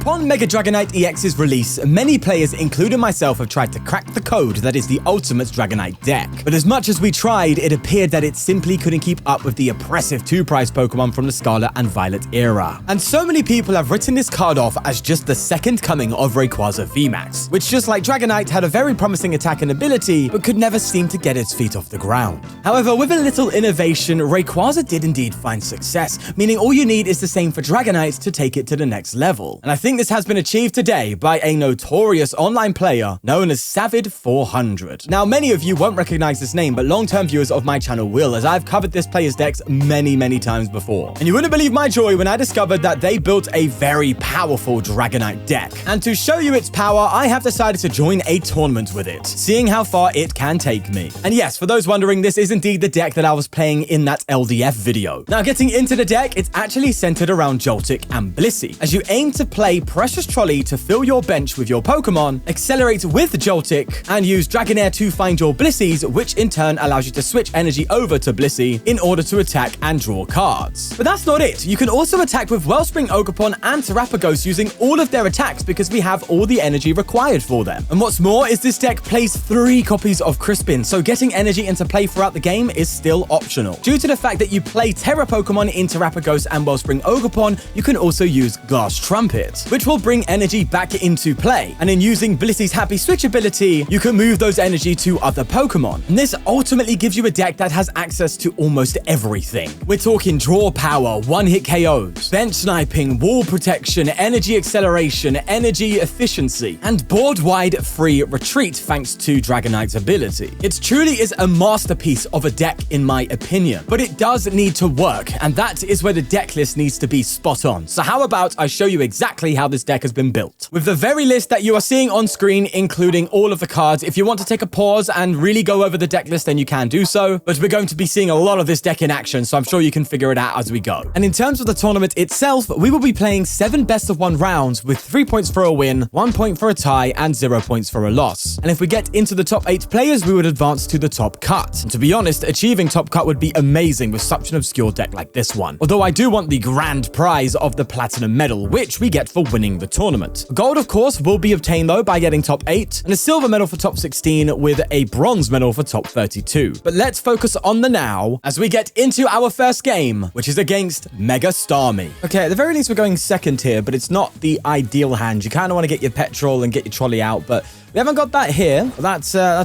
Upon Mega Dragonite EX's release, many players, including myself, have tried to crack the code that is the ultimate Dragonite deck. But as much as we tried, it appeared that it simply couldn't keep up with the oppressive 2-price Pokemon from the Scarlet and Violet era. And so many people have written this card off as just the second coming of Rayquaza VMAX, which just like Dragonite had a very promising attack and ability, but could never seem to get its feet off the ground. However, with a little innovation, Rayquaza did indeed find success, meaning all you need is the same for Dragonite to take it to the next level. And I think this has been achieved today by a notorious online player known as Savid400. Now, many of you won't recognize this name, but long-term viewers of my channel will, as I've covered this player's decks many times before. And you wouldn't believe my joy when I discovered that they built a very powerful Dragonite deck. And to show you its power, I have decided to join a tournament with it, seeing how far it can take me. And yes, for those wondering, this is indeed the deck that I was playing in that LDF video. Now, getting into the deck, it's actually centered around Joltik and Blissey, as you aim to play Precious Trolley to fill your bench with your Pokemon, accelerate with Joltik, and use Dragonair to find your Blisseys, which in turn allows you to switch energy over to Blissey in order to attack and draw cards. But that's not it. You can also attack with Wellspring, Ogerpon, and Terapagos using all of their attacks because we have all the energy required for them. And what's more is this deck plays 3 copies of Crispin, so getting energy into play throughout the game is still optional. Due to the fact that you play Terra Pokemon in Terapagos and Wellspring Ogerpon, you can also use Glass Trumpet, which will bring energy back into play. And in using Blissey's Happy Switch ability, you can move those energy to other Pokemon. And this ultimately gives you a deck that has access to almost everything. We're talking draw power, one-hit KOs, bench sniping, wall protection, energy acceleration, energy efficiency, and board-wide free retreat thanks to Dragonite's ability. It truly is a masterpiece of a deck in my opinion, but it does need to work, and that is where the deck list needs to be spot on. So how about I show you exactly how this deck has been built. With the very list that you are seeing on screen, including all of the cards, if you want to take a pause and really go over the deck list, then you can do so, but we're going to be seeing a lot of this deck in action, so I'm sure you can figure it out as we go. And in terms of the tournament itself, we will be playing 7 best-of-1 rounds with 3 points for a win, 1 point for a tie, and 0 points for a loss. And if we get into the top 8 players, we would advance to the top cut. And to be honest, achieving top cut would be amazing with such an obscure deck like this one. Although I do want the grand prize of the platinum medal, which we get for winning the tournament. Gold, of course, will be obtained though by getting top 8, and a silver medal for top 16 with a bronze medal for top 32. But let's focus on the now as we get into our first game, which is against Mega Starmie. Okay, at the very least, we're going second here, but it's not the ideal hand. You kind of want to get your Petrel and get your Trolley out, but we haven't got that here. That's a...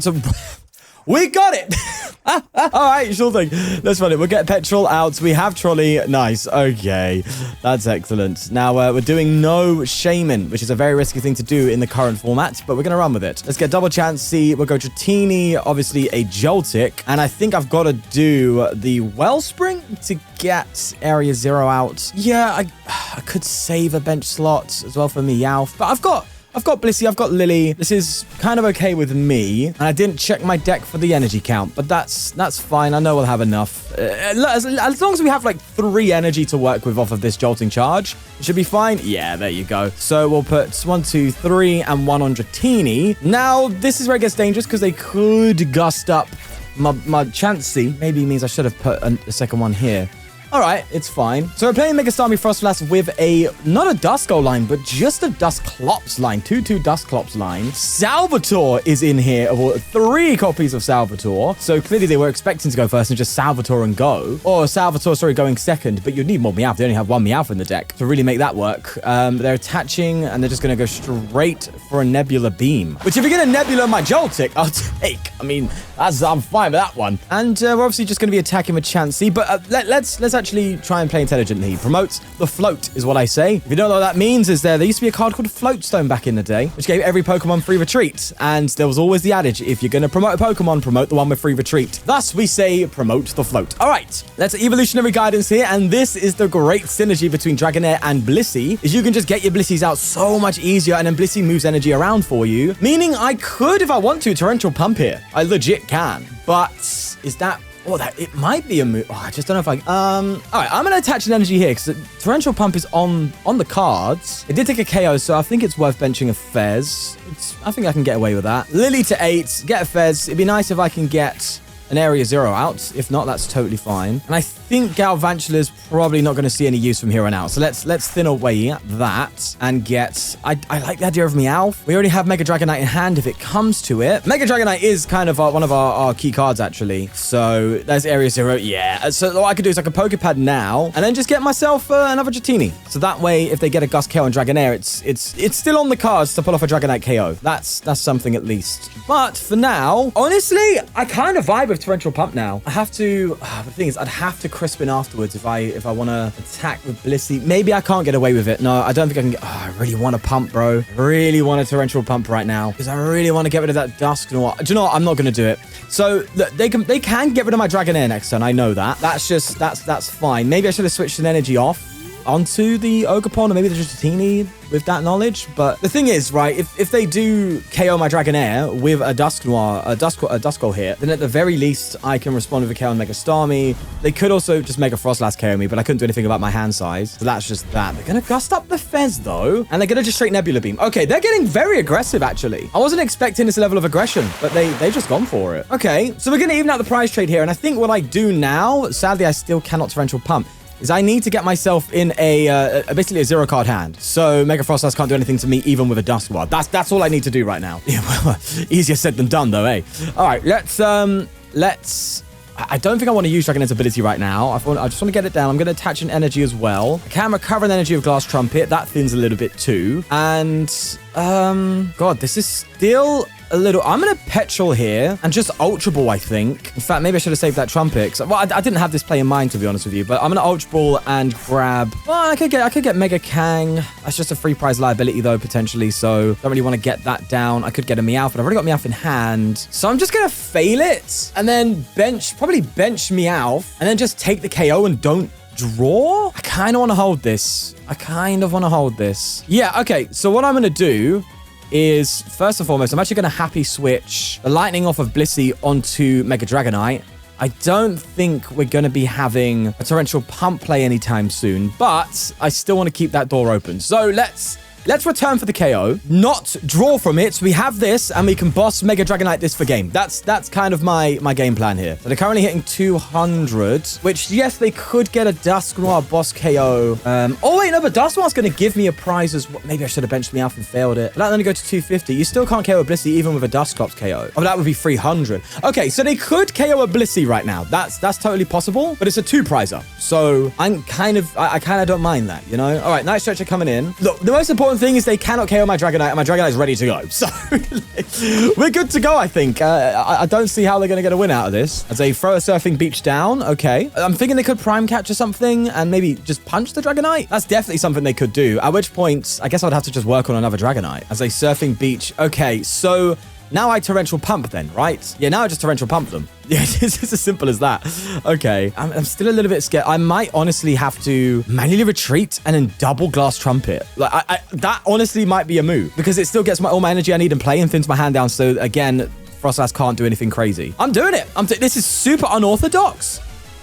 We got it! All right, sure thing. That's funny. We'll get Petrel out. We have Trolley. Nice. Okay. That's excellent. Now, we're doing no Shaman, which is a very risky thing to do in the current format, but we're going to run with it. Let's get double Chansey. We'll go Dratini, obviously a Joltik, and I think I've got to do the Wellspring to get Area 0 out. Yeah, I could save a bench slot as well for Meowth, but I've got Blissey, I've got Lillie. This is kind of okay with me. And I didn't check my deck for the energy count, but that's fine. I know we'll have enough. As long as we have like 3 energy to work with off of this jolting charge, it should be fine. Yeah, there you go. So we'll put 1, 2, 3, and 1 on Dratini. Now, this is where it gets dangerous because they could gust up my Chansey. Maybe means I should have put a second one here. All right, it's fine. So we're playing Mega Starmie Frostlass with not a Duskull line, but just a Dusclops line. 2/2 Dusclops line. Salvatore is in here. 3 copies of Salvatore. So clearly they were expecting to go first and just Salvatore and go. Or Salvatore, sorry, going second. But you'd need more Meowth. They only have 1 Meowth in the deck to really make that work. They're attaching and they're just going to go straight for a Nebula Beam. Which if you're going to Nebula my Joltik, I'll take. I mean, I'm fine with that one. And we're obviously just going to be attacking with Chansey. But let's actually try and play intelligently. Promote the float is what I say. If you don't know what that means, is there used to be a card called Floatstone back in the day, which gave every Pokemon free retreat. And there was always the adage, if you're going to promote a Pokemon, promote the one with free retreat. Thus, we say promote the float. All right, let's evolutionary guidance here. And this is the great synergy between Dragonair and Blissey, is you can just get your Blisseys out so much easier, and then Blissey moves energy around for you. Meaning I could, if I want to, Torrential Pump here. I legit can. But is that... Oh, it might be a move. Oh, I just don't know if I... All right, I'm going to attach an energy here because Torrential Pump is on the cards. It did take a KO, so I think it's worth benching a Fez. I think I can get away with that. Lillie to 8, get a Fez. It'd be nice if I can get an Area 0 out. If not, that's totally fine. And I think Galvantula's probably not going to see any use from here on out. So let's thin away that and get... I like the idea of Meowth. We already have Mega Dragonite in hand if it comes to it. Mega Dragonite is kind of one of our key cards, actually. So there's Area 0. Yeah. So what I could do is I could Poké Pad now and then just get myself another Dratini. So that way, if they get a Gust KO on Dragonair, it's still on the cards to pull off a Dragonite KO. That's something at least. But for now, honestly, I kind of vibe with Torrential Pump now. I have to... the thing is, I'd have to Crispin afterwards if I want to attack with Blissey. Maybe I can't get away with it. No, I don't think I can get... I really want to pump, bro. I really want a Torrential Pump right now because I really want to get rid of that Dusknoir. Do you know what? I'm not going to do it. So look, they can get rid of my Dragonair next turn. I know that. That's fine. Maybe I should have switched an energy off onto the Ogerpon or maybe the Dratini with that knowledge. But the thing is, right, if they do KO my Dragonair with a Dusknoir, a Duskull here, then at the very least, I can respond with a KO on Mega Starmie. They could also just Mega Frostlass KO me, but I couldn't do anything about my hand size. So that's just that. They're going to Gust up the Fez, though, and they're going to just straight Nebula Beam. Okay, they're getting very aggressive, actually. I wasn't expecting this level of aggression, but they just gone for it. Okay, so we're going to even out the prize trade here, and I think what I do now, sadly, I still cannot Torrential Pump, is I need to get myself in basically a 0-card hand. So Mega Frostlass can't do anything to me even with a Dusknoir. That's all I need to do right now. Yeah, well, easier said than done though, eh? All right, let's I don't think I want to use Dragonair's ability right now. I just want to get it down. I'm going to attach an energy as well. I can recover an energy of Glass Trumpet. That thins a little bit too. And God, this is still a little... I'm going to Petrel here and just Ultra Ball, I think. In fact, maybe I should have saved that Trumpet. Well, I didn't have this play in mind, to be honest with you, but I'm going to Ultra Ball and grab... Well, I could get Mega Kang. That's just a free prize liability, though, potentially, so don't really want to get that down. I could get a Meowth, but I've already got Meowth in hand. So I'm just going to fail it and then probably bench Meowth and then just take the KO and don't draw. I kind of want to hold this. Yeah, okay, so what I'm going to do is, first and foremost, I'm actually going to happy switch the Lightning off of Blissey onto Mega Dragonite. I don't think we're going to be having a Torrential Pump play anytime soon, but I still want to keep that door open. So let's return for the KO, not draw from it. So we have this, and we can boss Mega Dragonite this for game. That's kind of my game plan here. So they're currently hitting 200, which, yes, they could get a Dusknoir boss KO. Oh, wait, no, but Dusknoir's going to give me a prize as well. Maybe I should have benched me out and failed it. But that only go to 250. You still can't KO a Blissey even with a Dusclops KO. Oh, that would be 300. Okay, so they could KO a Blissey right now. That's totally possible, but it's a 2-prizer. So I kind of don't mind that, you know? All right, Night Stretcher coming in. Look, the most important thing is they cannot KO my Dragonite, and my Dragonite is ready to go. So we're good to go, I think. I don't see how they're going to get a win out of this. As they throw a Surfing Beach down, okay. I'm thinking they could Prime Catch or something and maybe just punch the Dragonite. That's definitely something they could do, at which point I guess I'd have to just work on another Dragonite. As a Surfing Beach, okay, so... Now I Torrential Pump then, right? Yeah, now I just Torrential Pump them. Yeah, it's as simple as that. Okay, I'm still a little bit scared. I might honestly have to manually retreat and then double Glass Trumpet. Like, that honestly might be a move because it still gets all my energy I need in play and thins my hand down. So again, Frostlass can't do anything crazy. I'm doing it. This is super unorthodox,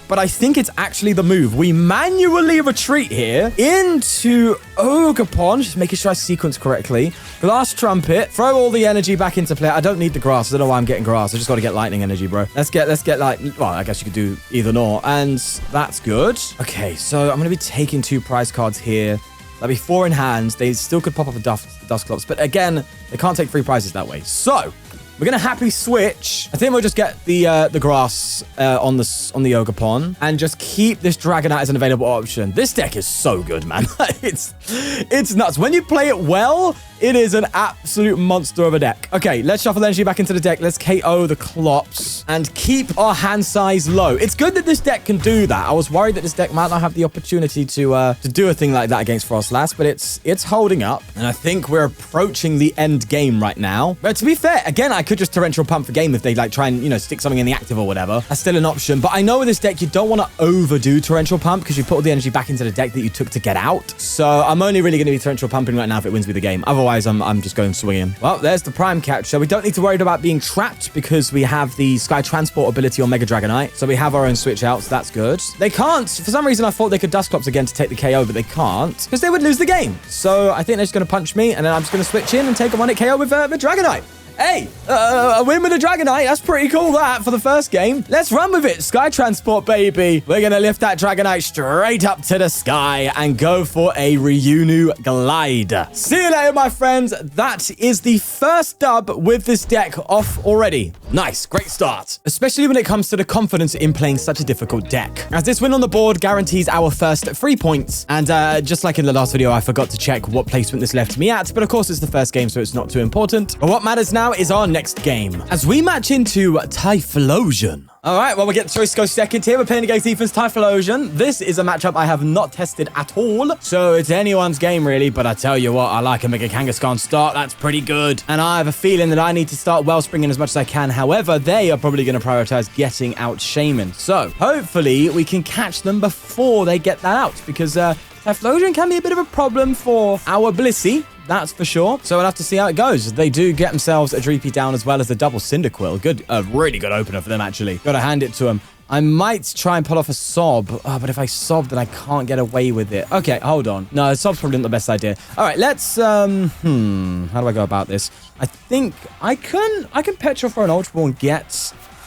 but I think it's actually the move. We manually retreat here into Ogerpon, just making sure I sequence correctly. Glass Trumpet, throw all the energy back into play. I don't need the grass. I don't know why I'm getting grass. I just got to get lightning energy, bro. Let's get like, well, I guess you could do either nor, and that's good. Okay, so I'm going to be taking 2 prize cards here. That'd be 4 in hand. They still could pop up a Dusclops, but again, they can't take 3 prizes that way. So we're going to happy switch. I think we'll just get the grass on the Ogerpon and just keep this Dragonite as an available option. This deck is so good, man. It's nuts. When you play it well, it is an absolute monster of a deck. Okay, let's shuffle energy back into the deck. Let's KO the Clops and keep our hand size low. It's good that this deck can do that. I was worried that this deck might not have the opportunity to do a thing like that against Frostlass, but it's holding up. And I think we're approaching the end game right now. But to be fair, again, I could just Torrential Pump for game if they like try and, you know, stick something in the active or whatever. That's still an option. But I know with this deck, you don't want to overdo Torrential Pump because you put all the energy back into the deck that you took to get out. So I'm only really going to be Torrential Pumping right now if it wins me the game. Otherwise, I'm just going swinging. Well, there's the Prime Catch. So we don't need to worry about being trapped because we have the Sky Transport ability on Mega Dragonite. So we have our own switch outs. That's good. They can't. For some reason, I thought they could Dusclops again to take the KO, but they can't because they would lose the game. So I think they're just going to punch me, and then I'm just going to switch in and take a 1-hit KO with Dragonite. Hey, a win with a Dragonite. That's pretty cool, that, for the first game. Let's run with it. Sky Transport, baby. We're going to lift that Dragonite straight up to the sky and go for a Reunion Glide. See you later, my friends. That is the first dub with this deck off already. Nice. Great start. Especially when it comes to the confidence in playing such a difficult deck. As this win on the board guarantees our first 3 points. And just like in the last video, I forgot to check what placement this left me at. But of course, it's the first game, so it's not too important. But what matters now is our next game, as we match into Typhlosion. All right, well, we get the choice to go second here. We're playing against Ethan's Typhlosion. This is a matchup I have not tested at all, so it's anyone's game, really. But I tell you what, I like a Mega Kangaskhan start. That's pretty good. And I have a feeling that I need to start Wellspring in as much as I can. However, they are probably going to prioritize getting out Shaman. So hopefully we can catch them before they get that out, because Typhlosion can be a bit of a problem for our Blissey. That's for sure. So we'll have to see how it goes. They do get themselves a Dreepy down as well as a double Cyndaquil. Good, a really good opener for them, actually. Got to hand it to them. I might try and pull off a Sob, but if I Sob, then I can't get away with it. Okay, hold on. No, Sob's probably not the best idea. All right, let's, how do I go about this? I think I can Petrel for an Ultra Ball and get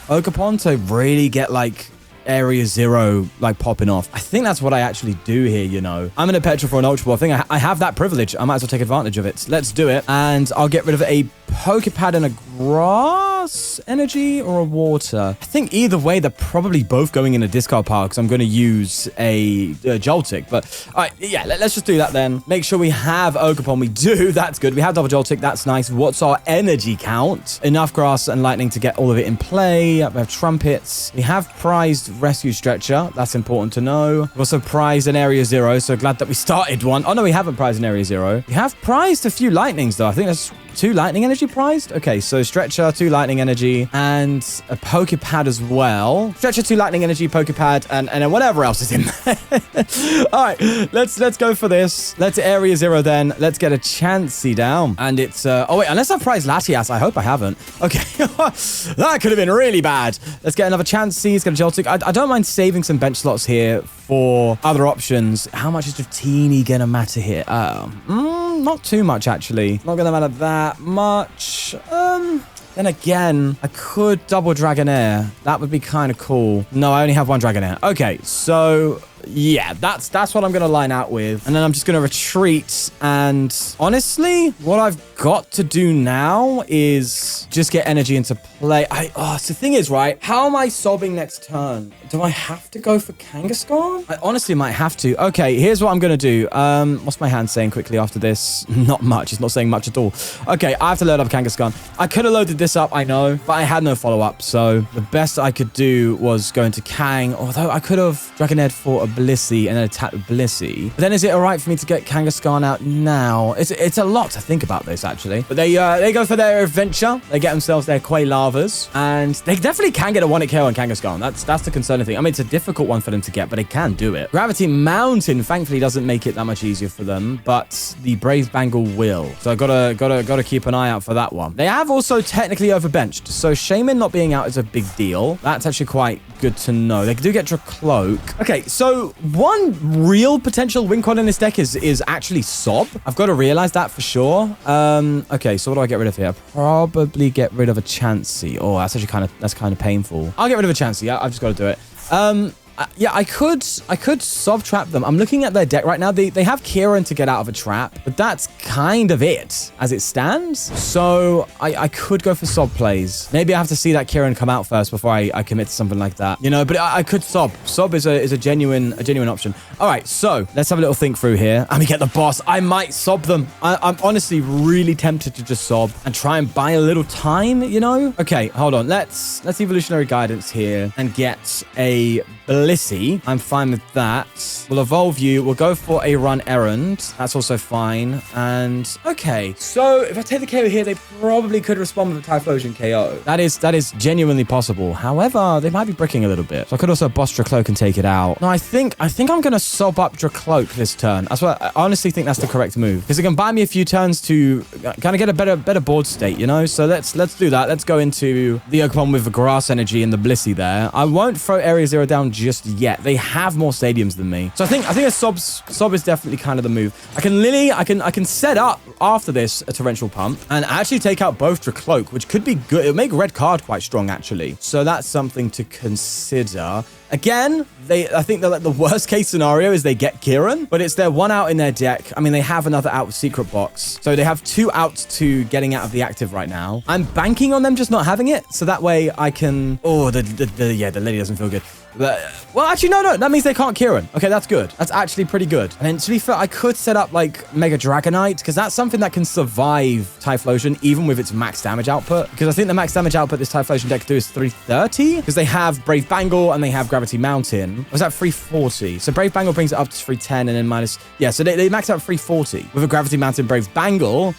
Ogerpon to really get, like, Area 0 like popping off. I think that's what I actually do here, you know. I'm going to Petrel for an Ultra Ball. I think I have that privilege. I might as well take advantage of it. Let's do it. And I'll get rid of a Poké Pad and a Grass Energy or a Water. I think either way, they're probably both going in a discard pile because I'm going to use a Joltik. But all right, yeah, let's just do that then. Make sure we have Ogerpon. We do. That's good. We have double Joltik. That's nice. What's our energy count? Enough Grass and Lightning to get all of it in play. We have Trumpets. We have prized Rescue Stretcher. That's important to know. We've also prized an Area 0, so glad that we started one. Oh, no, we haven't prized an Area 0. We have prized a few Lightnings, though. I think that's 2 Lightning Energy prized. Okay, so Stretcher, 2 Lightning Energy, and a Poké Pad as well. Stretcher, 2 Lightning Energy, Poké Pad, and then whatever else is in there. All right, let's go for this. Let's Area 0 then. Let's get a Chansey down. And it's, oh wait, unless I prize Latias, I hope I haven't. Okay, that could have been really bad. Let's get another Chansey. Let's get a Joltik. I don't mind saving some bench slots here for other options. How much is Dratini gonna matter here? Not too much, actually. Not gonna matter that much. Then again, I could double Dragonair. That would be kind of cool. No, I only have 1 Dragonair. Okay, so yeah, that's what I'm going to line out with. And then I'm just going to retreat. And honestly, what I've got to do now is just get energy into play. So the thing is, right? How am I sobbing next turn? Do I have to go for Kangaskhan? I honestly might have to. Okay, here's what I'm going to do. What's my hand saying quickly after this? Not much. It's not saying much at all. Okay, I have to load up Kangaskhan. I could have loaded this up, I know, but I had no follow-up. So the best I could do was go into Kang, although I could have Dragonair for a Blissey and then attack with Blissey. But then is it all right for me to get Kangaskhan out now? It's a lot to think about this, actually. But they go for their adventure. They get themselves their Quailavas, and they definitely can get a 1-hit KO on Kangaskhan. That's the concerning thing. I mean, it's a difficult one for them to get, but they can do it. Gravity Mountain, thankfully, doesn't make it that much easier for them, but the Brave Bangle will. So I gotta keep an eye out for that one. They have also technically overbenched, so Shaman not being out is a big deal. That's actually quite good to know. They do get Dracloak. Okay, so one real potential win con in this deck is actually Sob. I've got to realize that for sure. Okay, so what do I get rid of here? Probably get rid of a Chansey. Oh, that's actually kind of painful. I'll get rid of a Chansey. I've just got to do it. Yeah, I could Sob trap them. I'm looking at their deck right now. They have Kieran to get out of a trap, but that's kind of it as it stands. So I could go for Sob plays. Maybe I have to see that Kieran come out first before I commit to something like that. You know, but I could Sob. Sob is a genuine option. All right, so let's have a little think through here. And we get the boss. I might Sob them. I'm honestly really tempted to just Sob and try and buy a little time, you know? Okay, hold on. Let's Evolutionary Guidance here and get a Blissey. I'm fine with that. We'll evolve you. We'll go for a run errand. That's also fine. And okay, so if I take the KO here, they probably could respond with a Typhlosion KO. That is genuinely possible. However, they might be bricking a little bit. So I could also boss Dracloak and take it out. No, I think I'm gonna Sob up Dracloak this turn. That's what I honestly think that's the correct move, because it can buy me a few turns to kind of get a better board state, you know. So let's do that. Let's go into the Ogerpon with the Grass Energy and the Blissey there. I won't throw Area 0 down just yet. They have more stadiums than me, so I think a Sob is definitely kind of the move. I can Lillie. I can set up after this a Torrential Pump and actually take out both Dracloak, which could be good. It'll make Red Card quite strong, actually. So that's something to consider. Again, I think that like the worst case scenario is they get Kieran, but it's their one out in their deck. I mean, they have another out with Secret Box. So they have 2 outs to getting out of the active right now. I'm banking on them just not having it. So that way I can... Oh, the Lillie doesn't feel good. Well, actually, no. That means they can't Kieran. Okay, that's good. That's actually pretty good. And then, to be fair, I could set up, like, Mega Dragonite, because that's something that can survive Typhlosion, even with its max damage output. Because I think the max damage output this Typhlosion deck do is 330, because they have Brave Bangle and they have Gravity Mountain. Or was that 340? So Brave Bangle brings it up to 310 and then minus... Yeah, so they max out 340. With a Gravity Mountain Brave Bangle...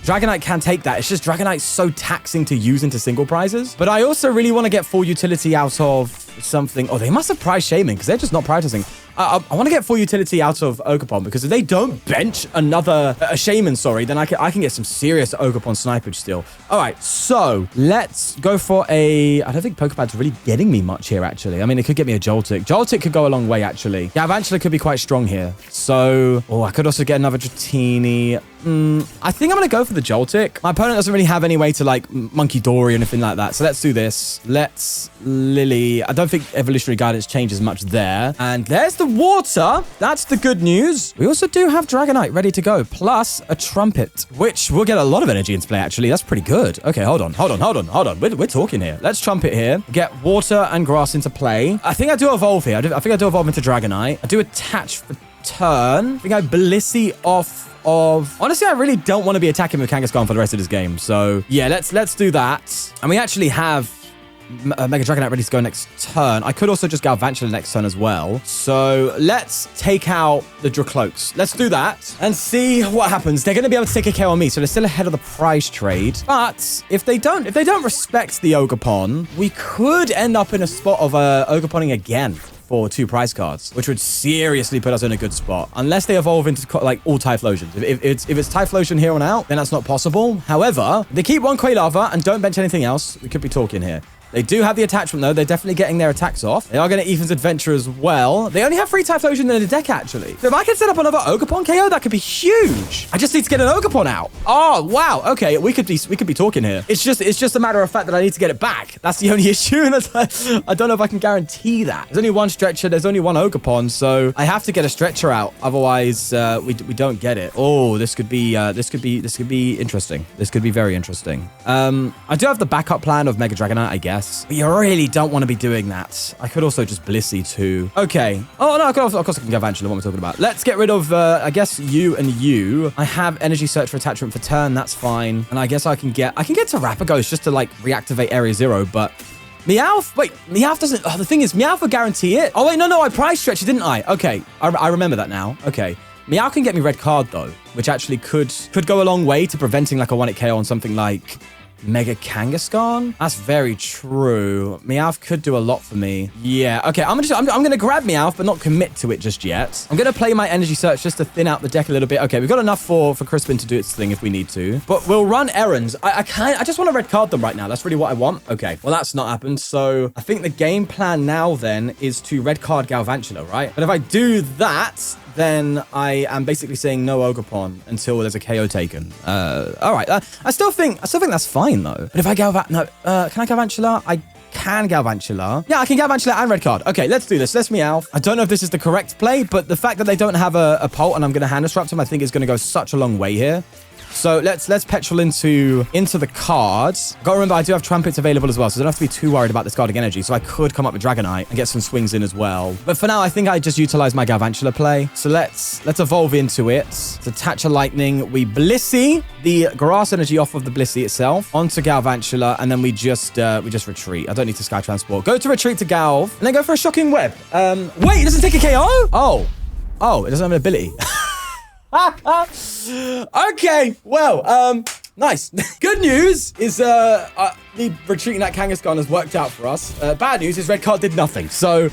Dragonite can take that. It's just Dragonite's so taxing to use into single prizes. But I also really want to get full utility out of something. Oh, they must have prized Shaman because they're just not prioritizing. I want to get full utility out of Ogerpon because if they don't bench a Shaman, then I can get some serious Ogerpon snipage still. All right, so let's go for a... I don't think Poké Pad's really getting me much here, actually. I mean, it could get me a Joltik. Joltik could go a long way, actually. Yeah, Galvantula could be quite strong here. So, I could also get another Dratini. I think I'm going to go for the Joltik. My opponent doesn't really have any way to, like, Monkey Dory or anything like that. So let's do this. Let's Lillie. I don't think Evolutionary Guidance changes much there. And there's the water. That's the good news. We also do have Dragonite ready to go, plus a Trumpet, which will get a lot of energy into play, actually. That's pretty good. Okay, hold on. We're talking here. Let's Trumpet here. Get water and grass into play. I think I do evolve here. I think I do evolve into Dragonite. I do attach for turn. I think I Blissey off of... Honestly, I really don't want to be attacking with Kangaskhan for the rest of this game. So, yeah, let's do that. And we actually have Mega Dragonite ready to go next turn. I could also just Galvantula next turn as well. So let's take out the Dracloaks. Let's do that and see what happens. They're going to be able to take a KO on me, so they're still ahead of the prize trade. But if they don't respect the Ogerpon, we could end up in a spot of Ogerponing again for 2 prize cards, which would seriously put us in a good spot. Unless they evolve into like all Typhlosions. If it's Typhlosion here on out, then that's not possible. However, they keep 1 Quailava and don't bench anything else. We could be talking here. They do have the attachment, though. They're definitely getting their attacks off. They are going to Ethan's Adventure as well. They only have 3 Typhlosion in the deck, actually. So if I can set up another Ogerpon KO, that could be huge. I just need to get an Ogerpon out. Oh, wow. Okay, we could be talking here. It's just a matter of fact that I need to get it back. That's the only issue. And I don't know if I can guarantee that. There's only 1 Stretcher. There's only 1 Ogerpon. So I have to get a Stretcher out. Otherwise, we don't get it. Oh, this could be interesting. This could be very interesting. I do have the backup plan of Mega Dragonite, I guess. But you really don't want to be doing that. I could also just Blissey too. Okay. Oh, no, of course I can Galvantula. What am I talking about? Let's get rid of, I guess, you and you. I have Energy Search for attachment for turn. That's fine. And I guess I can get Terapagos just to, like, reactivate Area 0, but... Meowth? Wait, Meowth doesn't... Oh, the thing is, Meowth will guarantee it. Oh, wait, no, I prize stretch it, didn't I? Okay. I remember that now. Okay. Meowth can get me red card, though, which actually could go a long way to preventing, like, a 1-hit KO on something like... Mega Kangaskhan? That's very true. Meowth could do a lot for me. Yeah, okay, I'm gonna grab Meowth, but not commit to it just yet. I'm gonna play my Energy Search just to thin out the deck a little bit. Okay, we've got enough for Crispin to do its thing if we need to. But we'll run errands. I just want to red card them right now. That's really what I want. Okay, well, that's not happened. So I think the game plan now then is to red card Galvantula, right? But if I do that, then I am basically saying no Ogerpon until there's a KO taken. All right. I still think that's fine though. But if I can I Galvantula? I can Galvantula. Yeah, I can Galvantula and red card. Okay, let's do this. Let's Meowth. I don't know if this is the correct play, but the fact that they don't have a Pult and I'm going to hand disrupt him, I think is going to go such a long way here. So let's Petrel into the cards. Got to remember, I do have Trumpets available as well, so I don't have to be too worried about discarding energy. So I could come up with Dragonite and get some swings in as well. But for now, I think I just utilize my Galvantula play. So let's evolve into it. To attach a Lightning, we Blissey the Grass Energy off of the Blissey itself onto Galvantula, and then we just retreat. I don't need to Sky Transport. Go to retreat to Galv, and then go for a Shocking Web. Wait, it doesn't take a KO? Oh, it doesn't have an ability. Okay, well, nice. Good news is the retreating that Kangaskhan has worked out for us. Bad news is red card did nothing. So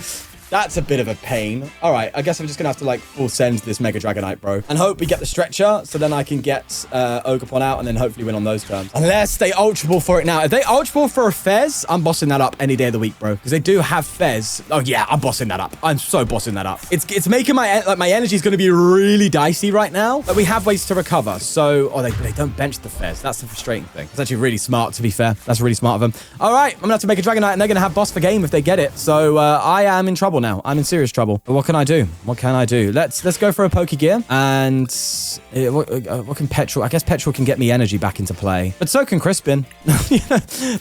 That's a bit of a pain. All right, I guess I'm just gonna have to like full send this Mega Dragonite, bro, and hope we get the stretcher, so then I can get Ogerpon out and then hopefully win on those terms. Unless they Ultra Ball for it now. If they Ultra Ball for a Fez, I'm bossing that up any day of the week, bro, because they do have Fez. Oh yeah, I'm bossing that up. I'm so bossing that up. It's making my energy is going to be really dicey right now, but we have ways to recover. So, oh, they don't bench the Fez. That's the frustrating thing. It's actually really smart, to be fair. That's really smart of them. All right, I'm gonna have to make a Dragonite, and they're gonna have boss for game if they get it. So I am in trouble now. I'm in serious trouble. But what can I do? What can I do? Let's go for a Pokégear, and what can Petrel? I guess Petrel can get me energy back into play, but so can Crispin.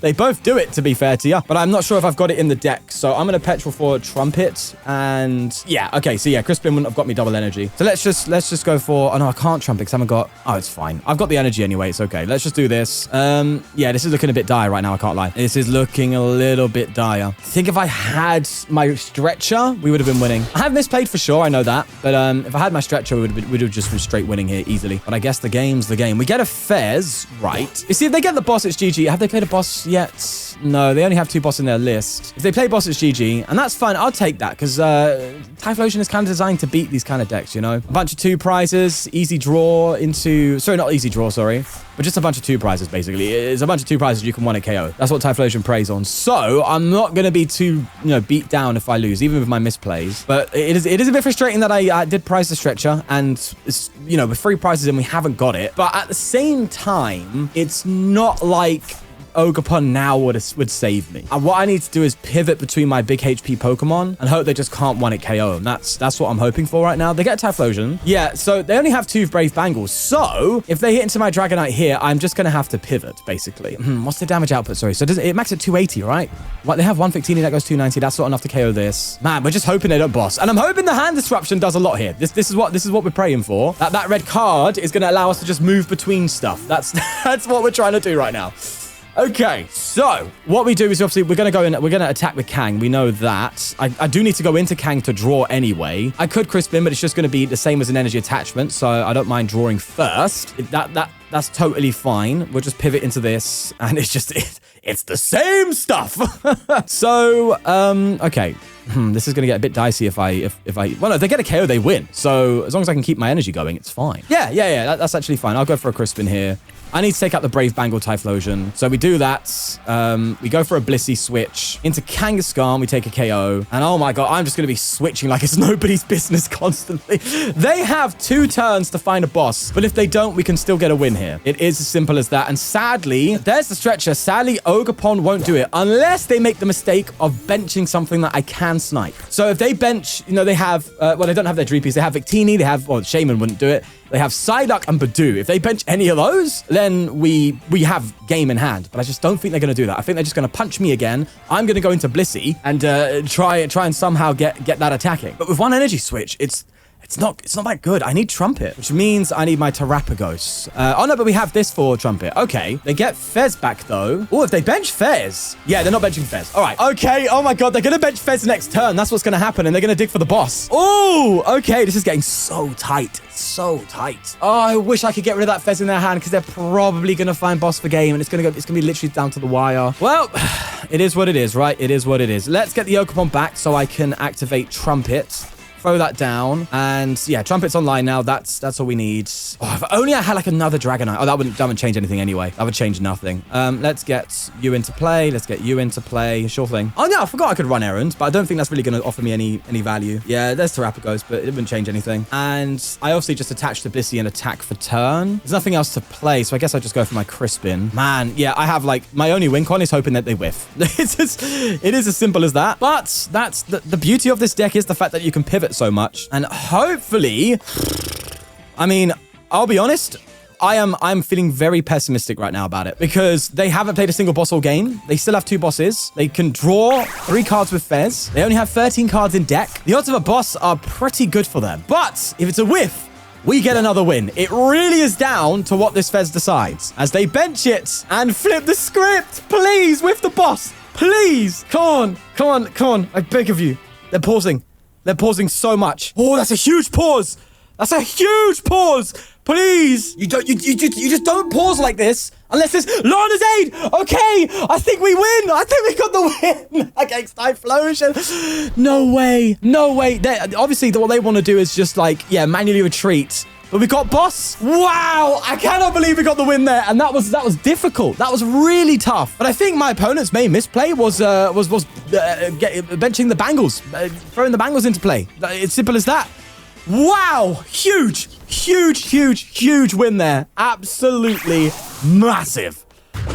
They both do it, to be fair to you, but I'm not sure if I've got it in the deck. So I'm gonna Petrel for Trumpet, and yeah, okay. So yeah, Crispin wouldn't have got me double energy. So let's just go for. Oh no, I can't Trumpet because I haven't got. Oh, it's fine. I've got the energy anyway. It's okay. Let's just do this. Yeah, this is looking a bit dire right now. I can't lie. This is looking a little bit dire. I think if I had my stretcher, we would have been winning. I have misplayed for sure. I know that, but if I had my stretcher, we'd have just been straight winning here easily. But I guess the game's the game. We get a Fez, right? You see, if they get the boss, it's GG. Have they played a boss yet? No, they only have 2 boss in their list. If they play boss, it's GG, and that's fine. I'll take that because Typhlosion is kind of designed to beat these kind of decks, you know? A bunch of 2 prizes, easy draw into... Sorry, not easy draw, sorry. But just a bunch of 2 prizes, basically. It's a bunch of 2 prizes you can 1 a KO. That's what Typhlosion preys on. So I'm not going to be too, beat down if I lose, even with my misplays. But it is a bit frustrating that I did prize the stretcher, and it's, with 3 prizes in, we haven't got it. But at the same time, it's not like Ogerpon now would save me. And what I need to do is pivot between my big HP Pokemon and hope they just can't 1 it KO. And that's what I'm hoping for right now. They get Typhlosion. Yeah, so they only have 2 Brave Bangles. So if they hit into my Dragonite here, I'm just going to have to pivot, basically. What's the damage output? Sorry. So it max at 280, right? What, they have 115, that goes 290. That's not enough to KO this. Man, we're just hoping they don't boss. And I'm hoping the hand disruption does a lot here. This is what we're praying for. That red card is going to allow us to just move between stuff. That's what we're trying to do right now. Okay, so what we do is obviously we're going to go in, we're going to attack with Kang. We know that. I do need to go into Kang to draw anyway. I could Crispin, but it's just going to be the same as an energy attachment, so I don't mind drawing first. That's totally fine. We'll just pivot into this, and it's just, it's the same stuff. So, okay. This is going to get a bit dicey if I, well, no, if they get a KO, they win. So as long as I can keep my energy going, it's fine. Yeah, that's actually fine. I'll go for a Crispin here. I need to take out the Brave Bangle Typhlosion. So we do that. We go for a Blissey switch. Into Kangaskhan, we take a KO. And oh my god, I'm just going to be switching like it's nobody's business constantly. They have 2 turns to find a boss. But if they don't, we can still get a win here. It is as simple as that. And sadly, there's the stretcher. Sadly, Ogerpon won't do it unless they make the mistake of benching something that I can snipe. So if they bench, they have, well, they don't have their Dreepies. They have Victini. They have, well, Shaman wouldn't do it. They have Psyduck and Badoo. If they bench any of those, then we have game in hand. But I just don't think they're going to do that. I think they're just going to punch me again. I'm going to go into Blissey and try and somehow get that attacking. But with 1 energy switch, it's not that good. I need Trumpet, which means I need my Terapagos. Oh no, but we have this for Trumpet. Okay, they get Fez back though. Oh, if they bench Fez. Yeah, they're not benching Fez. All right. Okay, oh my god, they're going to bench Fez next turn. That's what's going to happen, and they're going to dig for the boss. Oh, okay, this is getting so tight. So tight. Oh, I wish I could get rid of that Fez in their hand because they're probably going to find boss for game, and it's going to be literally down to the wire. Well, it is what it is, right? It is what it is. Let's get the Ogerpon back so I can activate Trumpet. Throw that down. And yeah, Trumpet's online now. That's all we need. Oh, if only I had like another Dragonite. Oh, that wouldn't change anything anyway. That would change nothing. Let's get you into play. Let's get you into play. Sure thing. Oh, no, I forgot I could run errands, but I don't think that's really going to offer me any value. Yeah, there's Terapagos, but it wouldn't change anything. And I obviously just attached the Blissey and attack for turn. There's nothing else to play, so I guess I'll just go for my Crispin. Man, yeah, I have like my only win con is hoping that they whiff. It is as simple as that. But that's the beauty of this deck is the fact that you can pivot so much, and hopefully, I mean, I'll be honest, I'm feeling very pessimistic right now about it because they haven't played a single boss all game. They still have 2 bosses. They can draw 3 cards with Fez. They only have 13 cards in deck. The odds of a boss are pretty good for them, but if it's a whiff, we get another win. It really is down to what this Fez decides as they bench it and flip the script. Please, whiff the boss. Please. Come on. I beg of you. They're pausing. They're pausing so much. Oh, that's a huge pause. That's a huge pause. Please. You just don't pause like this unless it's Lana's Aid. Okay, I think we win. I think we got the win against Typhlosion. No way. No way. Obviously, what they want to do is just like, yeah, manually retreat. But we got boss. Wow, I cannot believe we got the win there. And that was difficult. That was really tough. But I think my opponent's main misplay was benching the bangles, throwing the bangles into play. It's simple as that. Wow, huge win there. Absolutely massive.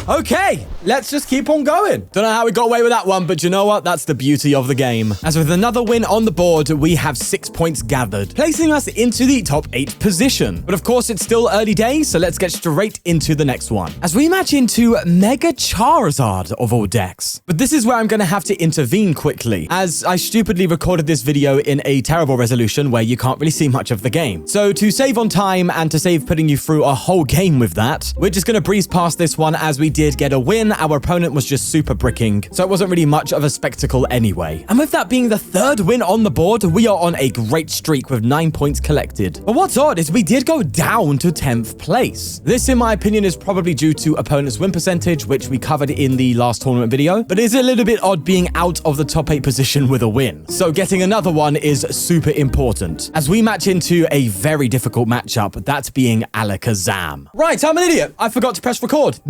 Okay, let's just keep on going. Don't know how we got away with that one, but you know what? That's the beauty of the game. As with another win on the board, we have 6 points gathered, placing us into the top 8 position. But of course, it's still early days, so let's get straight into the next one. As we match into Mega Charizard of all decks. But this is where I'm going to have to intervene quickly, as I stupidly recorded this video in a terrible resolution where you can't really see much of the game. So to save on time and to save putting you through a whole game with that, we're just going to breeze past this one as we did get a win. Our opponent was just super bricking, so it wasn't really much of a spectacle anyway. And with that being the 3rd win on the board, we are on a great streak with 9 points collected. But what's odd is we did go down to 10th place. This, in my opinion, is probably due to opponent's win percentage, which we covered in the last tournament video, but it's a little bit odd being out of the top 8 position with a win. So getting another one is super important, as we match into a very difficult matchup, that being Alakazam. Right, I'm an idiot. I forgot to press record.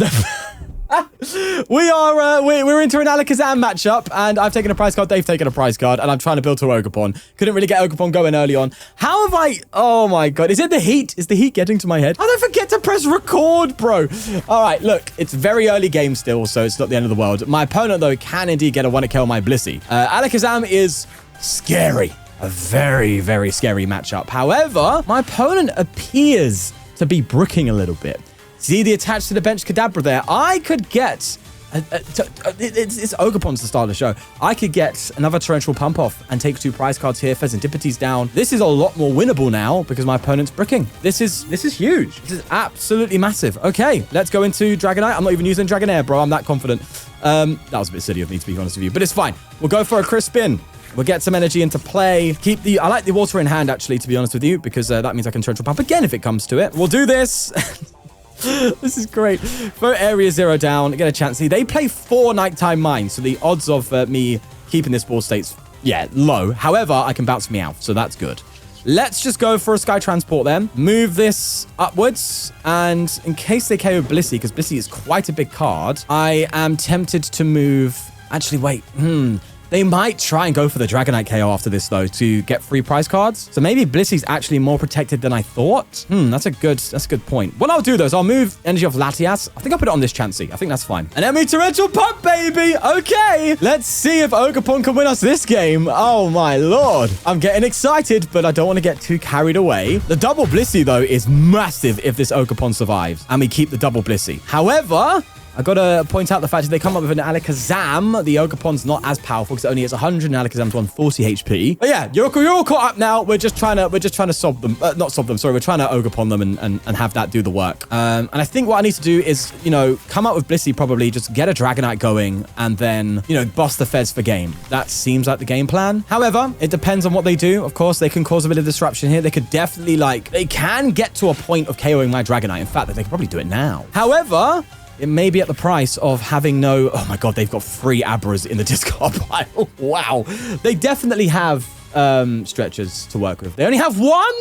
We're into an Alakazam matchup, and I've taken a prize card, they've taken a prize card, and I'm trying to build to Ogerpon. Couldn't really get Ogerpon going early on. How have I... Oh my god, is it the heat? Is the heat getting to my head? How did I forget to press record, bro? All right, look, it's very early game still, so it's not the end of the world. My opponent, though, can indeed get a 1-hit KO on my Blissey. Alakazam is scary. A very, very scary matchup. However, my opponent appears to be bricking a little bit. See the attached to the bench Kadabra there? I could get... it's Ogerpon's the start of the show. I could get another Torrential Pump Off and take 2 prize cards here. Fezandipiti's down. This is a lot more winnable now because my opponent's bricking. This is huge. This is absolutely massive. Okay, let's go into Dragonite. I'm not even using Dragonair, bro. I'm that confident. That was a bit silly of me, to be honest with you, but it's fine. We'll go for a Crispin. We'll get some energy into play. I like the water in hand, actually, to be honest with you, because that means I can Torrential Pump again if it comes to it. We'll do this. This is great. Throw Area 0 down, get a Chansey. They play 4 Nighttime Mines, so the odds of me keeping this ball state's, yeah, low. However, I can bounce Meowth, so that's good. Let's just go for a Sky Transport then. Move this upwards, and in case they KO Blissey, because Blissey is quite a big card, I am tempted to move... Actually, wait. They might try and go for the Dragonite KO after this, though, to get 3 prize cards. So maybe Blissey's actually more protected than I thought. That's a good point. What I'll do, though, is I'll move energy off Latias. I think I'll put it on this Chansey. I think that's fine. And then we Torrential Pump, baby! Okay! Let's see if Ogerpon can win us this game. Oh, my lord. I'm getting excited, but I don't want to get too carried away. The double Blissey, though, is massive if this Ogerpon survives. And we keep the double Blissey. However... I gotta point out the fact that they come up with an Alakazam. The Ogerpon's not as powerful because it only has 100 and Alakazam's 140 HP. But yeah, you're all caught up now. We're just trying to solve them. Not solve them, sorry. We're trying to Ogerpon them and have that do the work. And I think what I need to do is, come up with Blissey probably, just get a Dragonite going and then, boss the Fez for game. That seems like the game plan. However, it depends on what they do. Of course, they can cause a bit of disruption here. They could definitely, they can get to a point of KOing my Dragonite. In fact, they could probably do it now. However... it may be at the price of having no... Oh my god, they've got 3 Abras in the discard pile. Wow. They definitely have stretchers to work with. They only have 1?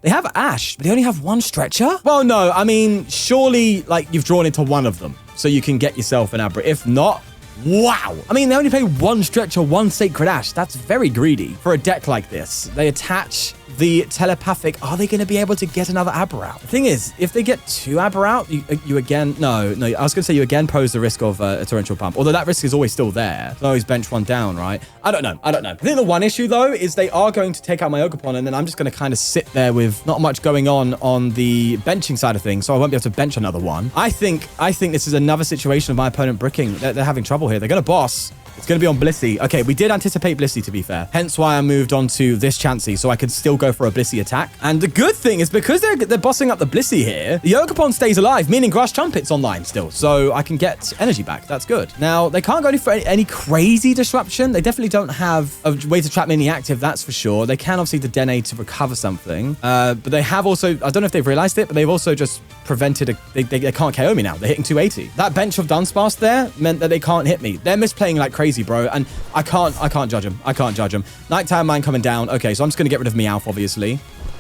They have Ash, but they only have 1 stretcher? Well, no, I mean, surely, you've drawn into 1 of them, so you can get yourself an Abra. If not, wow. I mean, they only pay 1 stretcher, 1 Sacred Ash. That's very greedy for a deck like this. They attach... the telepathic, are they going to be able to get another Abra out? The thing is, if they get 2 Abra out, you again... No, I was going to say you again pose the risk of a Torrential Pump. Although that risk is always still there. So always bench 1 down, right? I don't know. I think the one issue, though, is they are going to take out my Ogerpon, and then I'm just going to kind of sit there with not much going on the benching side of things, so I won't be able to bench another one. I think this is another situation of my opponent bricking. They're having trouble here. They're going to boss. It's going to be on Blissey. Okay, we did anticipate Blissey, to be fair. Hence why I moved on to this Chansey, so I could still go for a Blissey attack. And the good thing is because they're bossing up the Blissey here, the Ogerpon stays alive, meaning Grass Trumpet's online still. So I can get energy back. That's good. Now, they can't go for any crazy disruption. They definitely don't have a way to trap mini active, that's for sure. They can obviously Dedenne to recover something. But they have also, I don't know if they've realized it, but they've also just prevented they can't KO me now. They're hitting 280. That bench of Dunsparce there meant that they can't hit me. They're misplaying like crazy, bro. And I can't judge them. I can't judge them. Nighttime Mine coming down. Okay, so I'm just going to get rid of Meowth, obviously.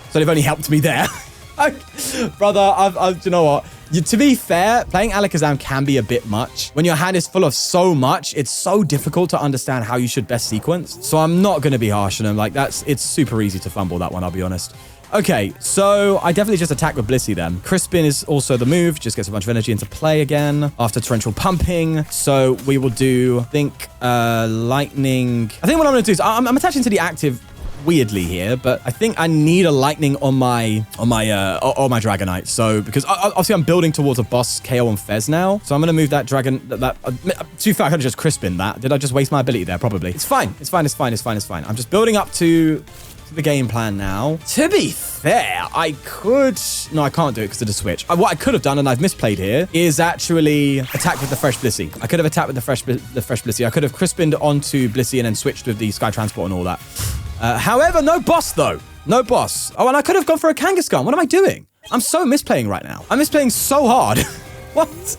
So they've only helped me there. Brother, you know what? To be fair, playing Alakazam can be a bit much. When your hand is full of so much, it's so difficult to understand how you should best sequence. So I'm not going to be harsh on him. Like, it's super easy to fumble that one, I'll be honest. Okay, so I definitely just attack with Blissey then. Crispin is also the move. Just gets a bunch of energy into play again after torrential pumping. So we will do, I think, lightning. I think what I'm going to do is I'm attaching to the active weirdly here, but I think I need a lightning on my Dragonite. So because obviously I'm building towards a boss KO on Fez now, so I'm gonna move that dragon. Too far. I could have just Crispin that. Did I just waste my ability there? Probably. It's fine. It's fine. It's fine. It's fine. It's fine. I'm just building up to the game plan now. To be fair, I could... No, I can't do it because of the switch. What I could have done, and I've misplayed here, is actually attack with the fresh Blissey. I could have attacked with the fresh Blissey. I could have Crispined onto Blissey and then switched with the Sky Transport and all that. However, no boss, though. No boss. Oh, and I could have gone for a Kangaskhan. What am I doing? I'm so misplaying right now. I'm misplaying so hard. What?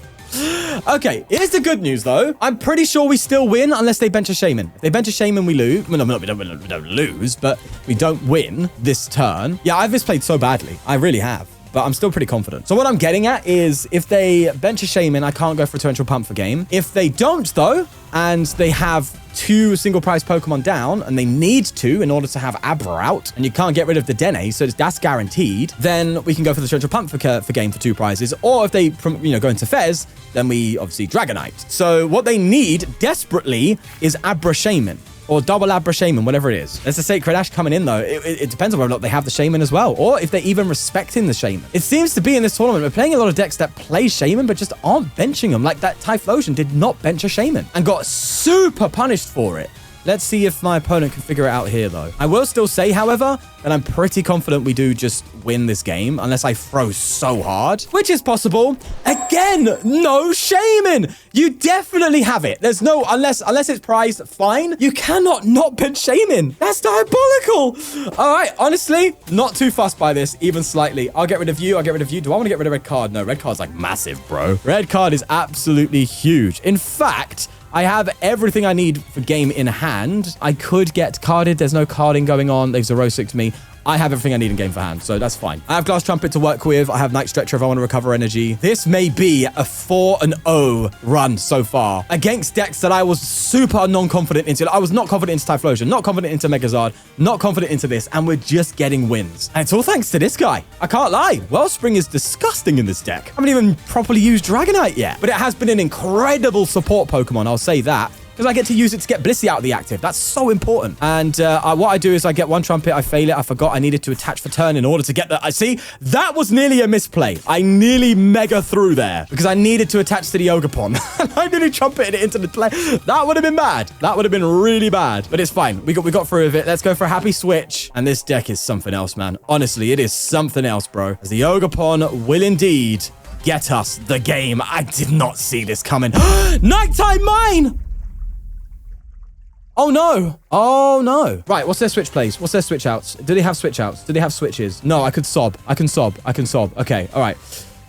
Okay, here's the good news, though. I'm pretty sure we still win unless they bench a Shaman. If they bench a Shaman, we lose. Well, no, we don't lose, but we don't win this turn. Yeah, I've misplayed so badly. I really have. But I'm still pretty confident. So what I'm getting at is if they bench a Shaman, I can't go for a torrential pump for game. If they don't, though, and they have 2 single prize Pokemon down, and they need to in order to have Abra out, and you can't get rid of the Dedenne, so that's guaranteed, then we can go for the torrential pump for game for 2 prizes. Or if they, go into Fez, then we obviously Dragonite. So what they need desperately is Abra Shaman. Or double Abra Shaman, whatever it is. There's a Sacred Ash coming in, though. It depends on whether or not they have the Shaman as well. Or if they're even respecting the Shaman. It seems to be in this tournament, we're playing a lot of decks that play Shaman, but just aren't benching them. Like that Typhlosion did not bench a Shaman and got super punished for it. Let's see if my opponent can figure it out here, though. I will still say, however, that I'm pretty confident we do just win this game, unless I throw so hard, which is possible. Again, no Shaman. You definitely have it. There's no, unless it's prized, fine. You cannot not bench Shaman. That's diabolical. All right, honestly, not too fussed by this, even slightly. I'll get rid of you. I'll get rid of you. Do I want to get rid of Red Card? No, Red Card's like massive, bro. Red Card is absolutely huge. In fact, I have everything I need for game in hand. I could get carded. There's no carding going on. They've 0-6'd me. I have everything I need in game for hand, so that's fine. I have Glass Trumpet to work with. I have Night Stretcher if I want to recover energy. This may be a 4-0 run so far against decks that I was super non-confident into. I was not confident into Typhlosion, not confident into Megazard, not confident into this, and we're just getting wins. And it's all thanks to this guy. I can't lie. Wellspring is disgusting in this deck. I haven't even properly used Dragonite yet, but it has been an incredible support Pokemon, I'll say that. Because I get to use it to get Blissey out of the active. That's so important. And what I do is I get 1 Trumpet, I fail it. I forgot I needed to attach for turn in order to get that. I see, that was nearly a misplay. I nearly mega threw there because I needed to attach to the Ogerpon. I nearly trumpeted it into the play. That would have been bad. That would have been really bad. But it's fine. We got through with it. Let's go for a happy switch. And this deck is something else, man. Honestly, it is something else, bro. As the Ogerpon will indeed get us the game. I did not see this coming. Nighttime Mine! Oh, no. Oh, no. Right, what's their switch plays? What's their switch outs? Do they have switch outs? Do they have switches? No, I could sob. I can sob. Okay, all right.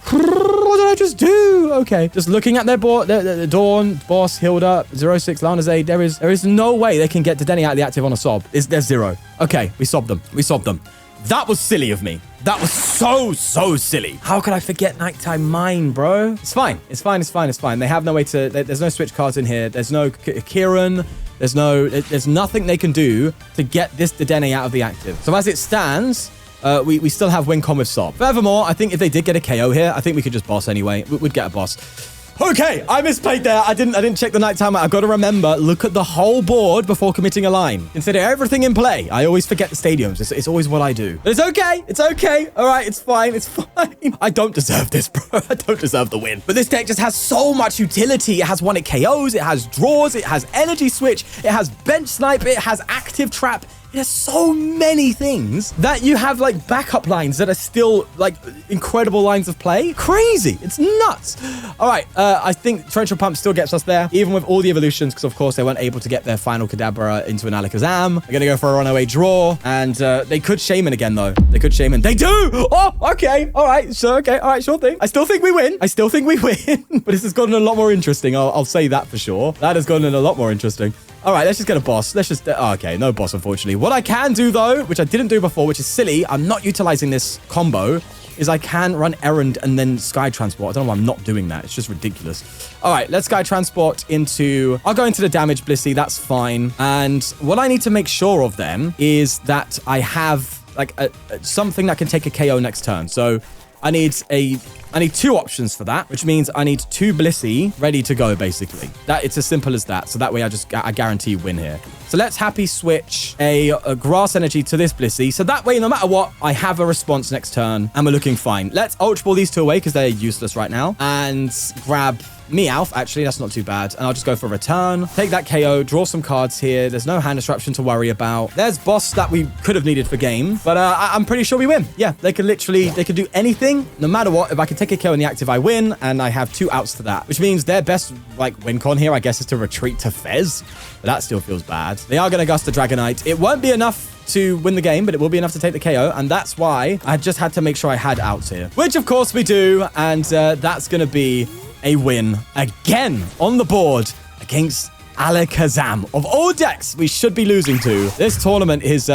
What did I just do? Okay, just looking at their board, the Dawn, Boss, Hilda, 0-6, Lanazade, there is no way they can get Dedenne out of the active on a sob. There's 0. Okay, we sobbed them. That was silly of me. That was so silly. How could I forget Nighttime Mine, bro? It's fine. They have no way to... There's no switch cards in here. There's no Kieran. There's nothing they can do to get this Dedenne out of the active. So as it stands, we still have win con with Sob. Furthermore, I think if they did get a KO here, I think we could just boss anyway. We'd get a boss. Okay, I misplayed there. I didn't check the night timer. I've got to remember, look at the whole board before committing a line. Consider everything in play. I always forget the stadiums. It's always what I do. But it's okay. It's okay. All right, it's fine. It's fine. I don't deserve this, bro. I don't deserve the win. But this deck just has so much utility. It has one it KOs. It has draws. It has energy switch. It has bench snipe. It has active trap. There's so many things that you have like backup lines that are still like incredible lines of play. Crazy. It's nuts. All right. I think Torrential Pump still gets us there, even with all the evolutions, because of course they weren't able to get their final Kadabra into an Alakazam. They're going to go for a runaway draw, and they could Shaman again, though. They could Shaman. They do. Oh, okay. All right. So, okay. All right. Sure thing. I still think we win. But this has gotten a lot more interesting. I'll say that for sure. That has gotten a lot more interesting. All right, let's just get a boss. Let's just... Oh, okay, no boss, unfortunately. What I can do, though, which I didn't do before, which is silly, I'm not utilizing this combo, is I can run Errand and then Sky Transport. I don't know why I'm not doing that. It's just ridiculous. All right, let's Sky Transport into... I'll go into the damage Blissey. That's fine. And what I need to make sure of then is that I have, like, something that can take a KO next turn. So I need two options for that, which means I need 2 Blissey ready to go, basically. It's as simple as that. So that way I guarantee win here. So let's happy switch a Grass Energy to this Blissey. So that way, no matter what, I have a response next turn and we're looking fine. Let's Ultra Ball these 2 away because they're useless right now. And grab Meowth. Actually, that's not too bad. And I'll just go for a return. Take that KO. Draw some cards here. There's no hand disruption to worry about. There's boss that we could have needed for game. But I'm pretty sure we win. Yeah, they could do anything. No matter what, if I can take a KO in the active, I win. And I have 2 outs to that. Which means their best win con here, I guess, is to retreat to Fez. But that still feels bad. They are going to gust the Dragonite. It won't be enough to win the game, but it will be enough to take the KO, and that's why I just had to make sure I had outs here, which of course we do, and that's going to be a win again on the board against Alakazam. Of all decks we should be losing to, this tournament is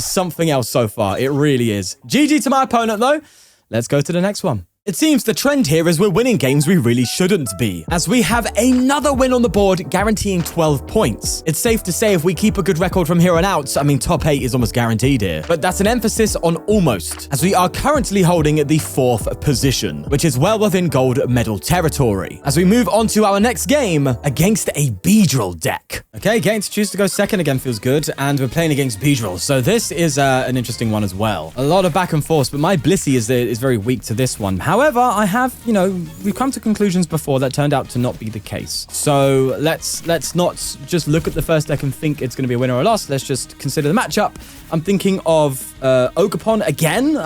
something else so far. It really is. GG to my opponent, though. Let's go to the next one. It seems the trend here is we're winning games we really shouldn't be, as we have another win on the board guaranteeing 12 points. It's safe to say if we keep a good record from here on out, I mean, top 8 is almost guaranteed here. But that's an emphasis on almost, as we are currently holding the 4th position, which is well within gold medal territory. As we move on to our next game against a Beedrill deck. Okay, getting to choose to go second again feels good, and we're playing against Beedrill. So this is an interesting one as well. A lot of back and forth, but my Blissey is very weak to this one. However, I have, we've come to conclusions before that turned out to not be the case. So let's not just look at the first deck and think it's going to be a winner or a loss. Let's just consider the matchup. I'm thinking of Ogerpon again.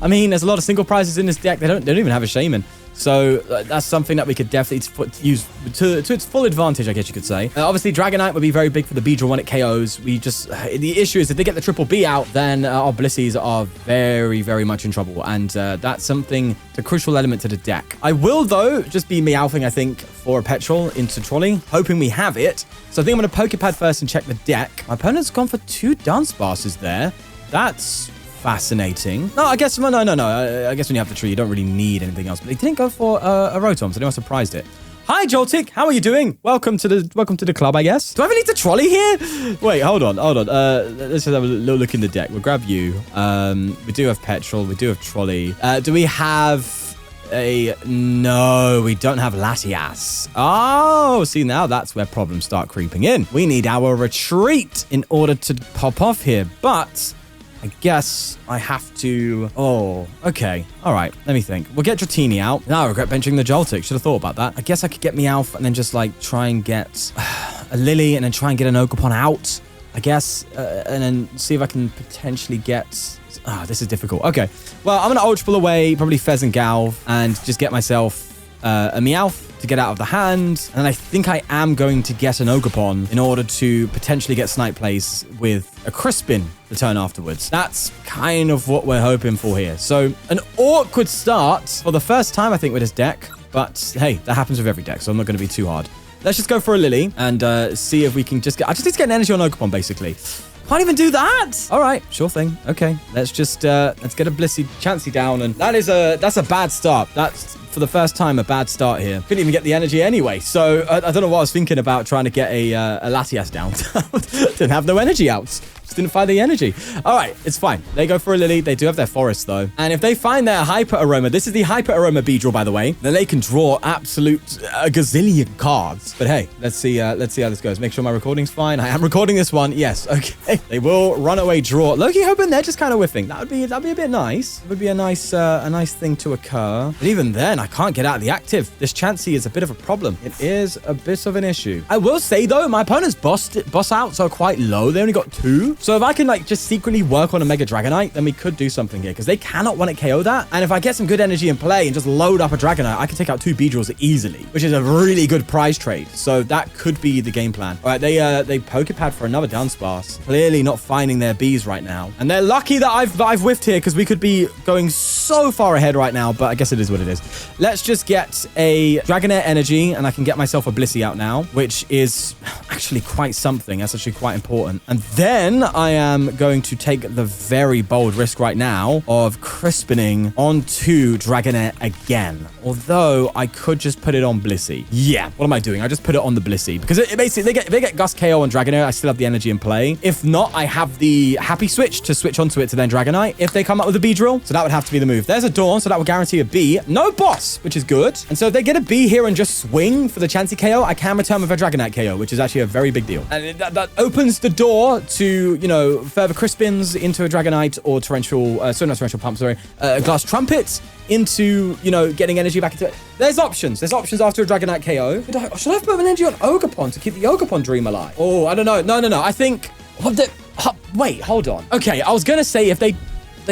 I mean, there's a lot of single prizes in this deck. They don't even have a Shaman. So that's something that we could definitely use to its full advantage, I guess you could say. Obviously, Dragonite would be very big for the Beedrill when it KOs. The issue is if they get the triple B out, then our Blissies are very, very much in trouble. And that's something, it's a crucial element to the deck. I will, though, just be Meowthing, I think, for a Petrel into Trolley, hoping we have it. So I think I'm going to Poké Pad first and check the deck. My opponent's gone for 2 Dunsparces there. That's fascinating. No, I guess, no. I guess when you have the tree, you don't really need anything else. But they didn't go for a Rotom, so they must have surprised it. Hi, Joltik. How are you doing? Welcome to the club, I guess. Do I even need the trolley here? Wait, hold on. Let's just have a little look in the deck. We'll grab you. We do have Petrel. We do have Trolley. Do we have a... No, we don't have Latias. Oh, see, now that's where problems start creeping in. We need our retreat in order to pop off here, but... I guess I have to... Oh, okay. All right. Let me think. We'll get Dratini out. Now I regret benching the Joltik. Should have thought about that. I guess I could get Meowth and then just try and get a Lillie and then try and get an Ogerpon out, I guess. And then see if I can potentially get... this is difficult. Okay. Well, I'm going to Ultra Ball away, probably Fez and Galv, and just get myself a Meowth to get out of the hand. And I think I am going to get an Ogerpon in order to potentially get Snipe Place with a Crispin the turn afterwards. That's kind of what we're hoping for here. So an awkward start for the first time, I think, with this deck. But hey, that happens with every deck, so I'm not going to be too hard. Let's just go for a Lillie and see if we can just get... I just need to get an energy on Ogerpon, basically. Can't even do that. All right, sure thing. Okay, let's just let's get a Blissey Chansey down, and that's a bad start. That's for the first time a bad start here. Couldn't even get the energy anyway. So I don't know what I was thinking about trying to get a Latias down. Didn't have no energy outs. Just didn't find the energy. All right, it's fine. They go for a Lillie. They do have their forest, though. And if they find their Hyper Aroma, this is the Hyper Aroma Beedrill, by the way, then they can draw absolute gazillion cards. But hey, let's see how this goes. Make sure my recording's fine. I am recording this one. Yes, okay. They will run away draw. Loki hoping they're just kind of whiffing. That'd be a bit nice. It would be a nice thing to occur. But even then, I can't get out of the active. This Chansey is a bit of a problem. It is a bit of an issue. I will say though, my opponent's boss outs are quite low. They only got 2. So if I can like just secretly work on a Mega Dragonite, then we could do something here because they cannot one-hit KO that. And if I get some good energy in play and just load up a Dragonite, I can take out 2 Beedrills easily, which is a really good prize trade. So that could be the game plan. All right, they Poké Pad for another Dunsparce. Clearly not finding their bees right now. And they're lucky that I've whiffed here because we could be going so far ahead right now, but I guess it is what it is. Let's just get a Dragonair Energy and I can get myself a Blissey out now, which is actually quite something. That's actually quite important. And then I am going to take the very bold risk right now of Crispining onto Dragonair again. Although I could just put it on Blissey. Yeah, what am I doing? I just put it on the Blissey because it basically they get Gust KO on Dragonair. I still have the energy in play. If not, I have the happy switch to switch onto it to then Dragonite if they come up with a Beedrill. So that would have to be the move. There's a Dawn, so that will guarantee a B. No boss, which is good. And so if they get a B here and just swing for the Chansey KO, I can return with a Dragonite KO, which is actually a very big deal. And that opens the door to, you know, further Crispins into a Dragonite or Torrential, not Torrential Pump, sorry, Glass Trumpet into, you know, getting energy back into it. There's options. There's options after a Dragonite KO. Should I put an energy on Ogerpon to keep the Ogerpon dream alive? Oh, I don't know. No. I think... Wait, hold on. Okay, I was going to say if they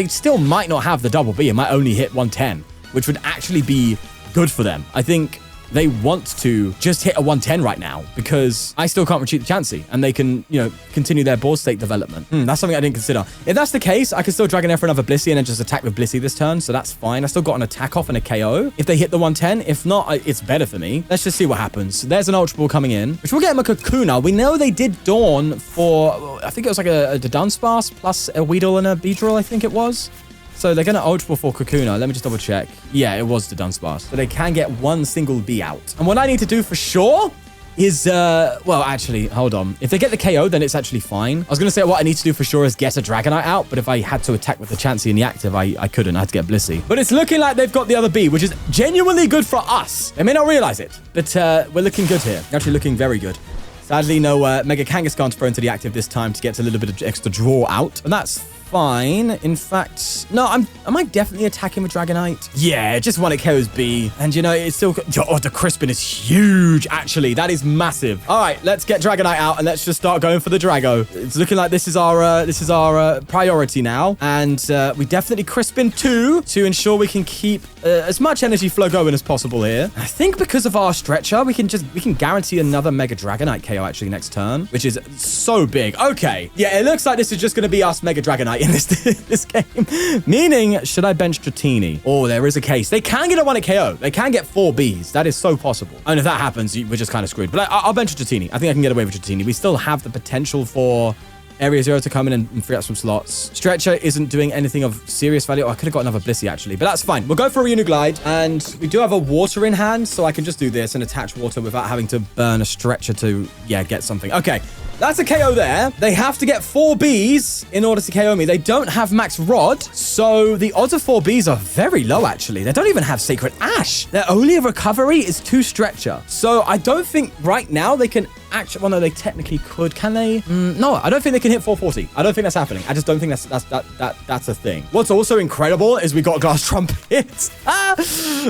still might not have the double B. It might only hit 110, which would actually be good for them. I think they want to just hit a 110 right now because I still can't retreat the Chansey and they can, you know, continue their board state development. That's something I didn't consider. If that's the case, I can still Dragonair for another Blissey and then just attack with Blissey this turn. So that's fine. I still got an attack off and a KO if they hit the 110. If not, it's better for me. Let's just see what happens. There's an Ultra Ball coming in, which will get him a Kakuna. We know they did Dawn for, I think it was like a Dunsparce plus a Weedle and a Beedrill, I think it was. So they're going to Ultra Ball for Kakuna. Let me just double check. Yeah, it was the Dunsparce. So they can get one single B out. And what I need to do for sure is, well, actually, hold on. If they get the KO, then it's actually fine. I was going to say what I need to do for sure is get a Dragonite out, but if I had to attack with the Chansey in the active, I couldn't. I had to get Blissey. But it's looking like they've got the other B, which is genuinely good for us. They may not realize it, but we're looking good here. We're actually looking very good. Sadly, no Mega Kangaskhan thrown to the active this time to get a little bit of extra draw out, and that's fine. In fact, no, am I definitely attacking with Dragonite? Yeah, just one it KOs B. And you know, it's still, oh, the Crispin is huge, actually. That is massive. All right, let's get Dragonite out and let's just start going for the Drago. It's looking like this is our priority now. And we definitely Crispin 2 to ensure we can keep as much energy flow going as possible here. I think because of our stretcher, we can guarantee another Mega Dragonite KO actually next turn, which is so big. Okay. Yeah, it looks like this is just going to be us Mega Dragonite in this game. Meaning, should I bench Dratini? Oh, there is a case. They can get a 1-hit KO. They can get 4 Bs. That is so possible. And if that happens, we're just kind of screwed. But I'll bench Dratini. I think I can get away with Dratini. We still have the potential for Area 0 to come in and free up some slots. Stretcher isn't doing anything of serious value. Oh, I could have got another Blissey, actually. But that's fine. We'll go for a Uniglide. And we do have a Water in hand, so I can just do this and attach Water without having to burn a Stretcher to, yeah, get something. Okay. That's a KO there. They have to get 4 Bs in order to KO me. They don't have Max Rod, so the odds of 4 Bs are very low, actually. They don't even have Sacred Ash. Their only recovery is 2 Stretcher. So I don't think right now they can actually... Well, no, they technically could. Can they? No, I don't think they can hit 440. I don't think that's happening. I just don't think that's a thing. What's also incredible is we got Glass Trumpet.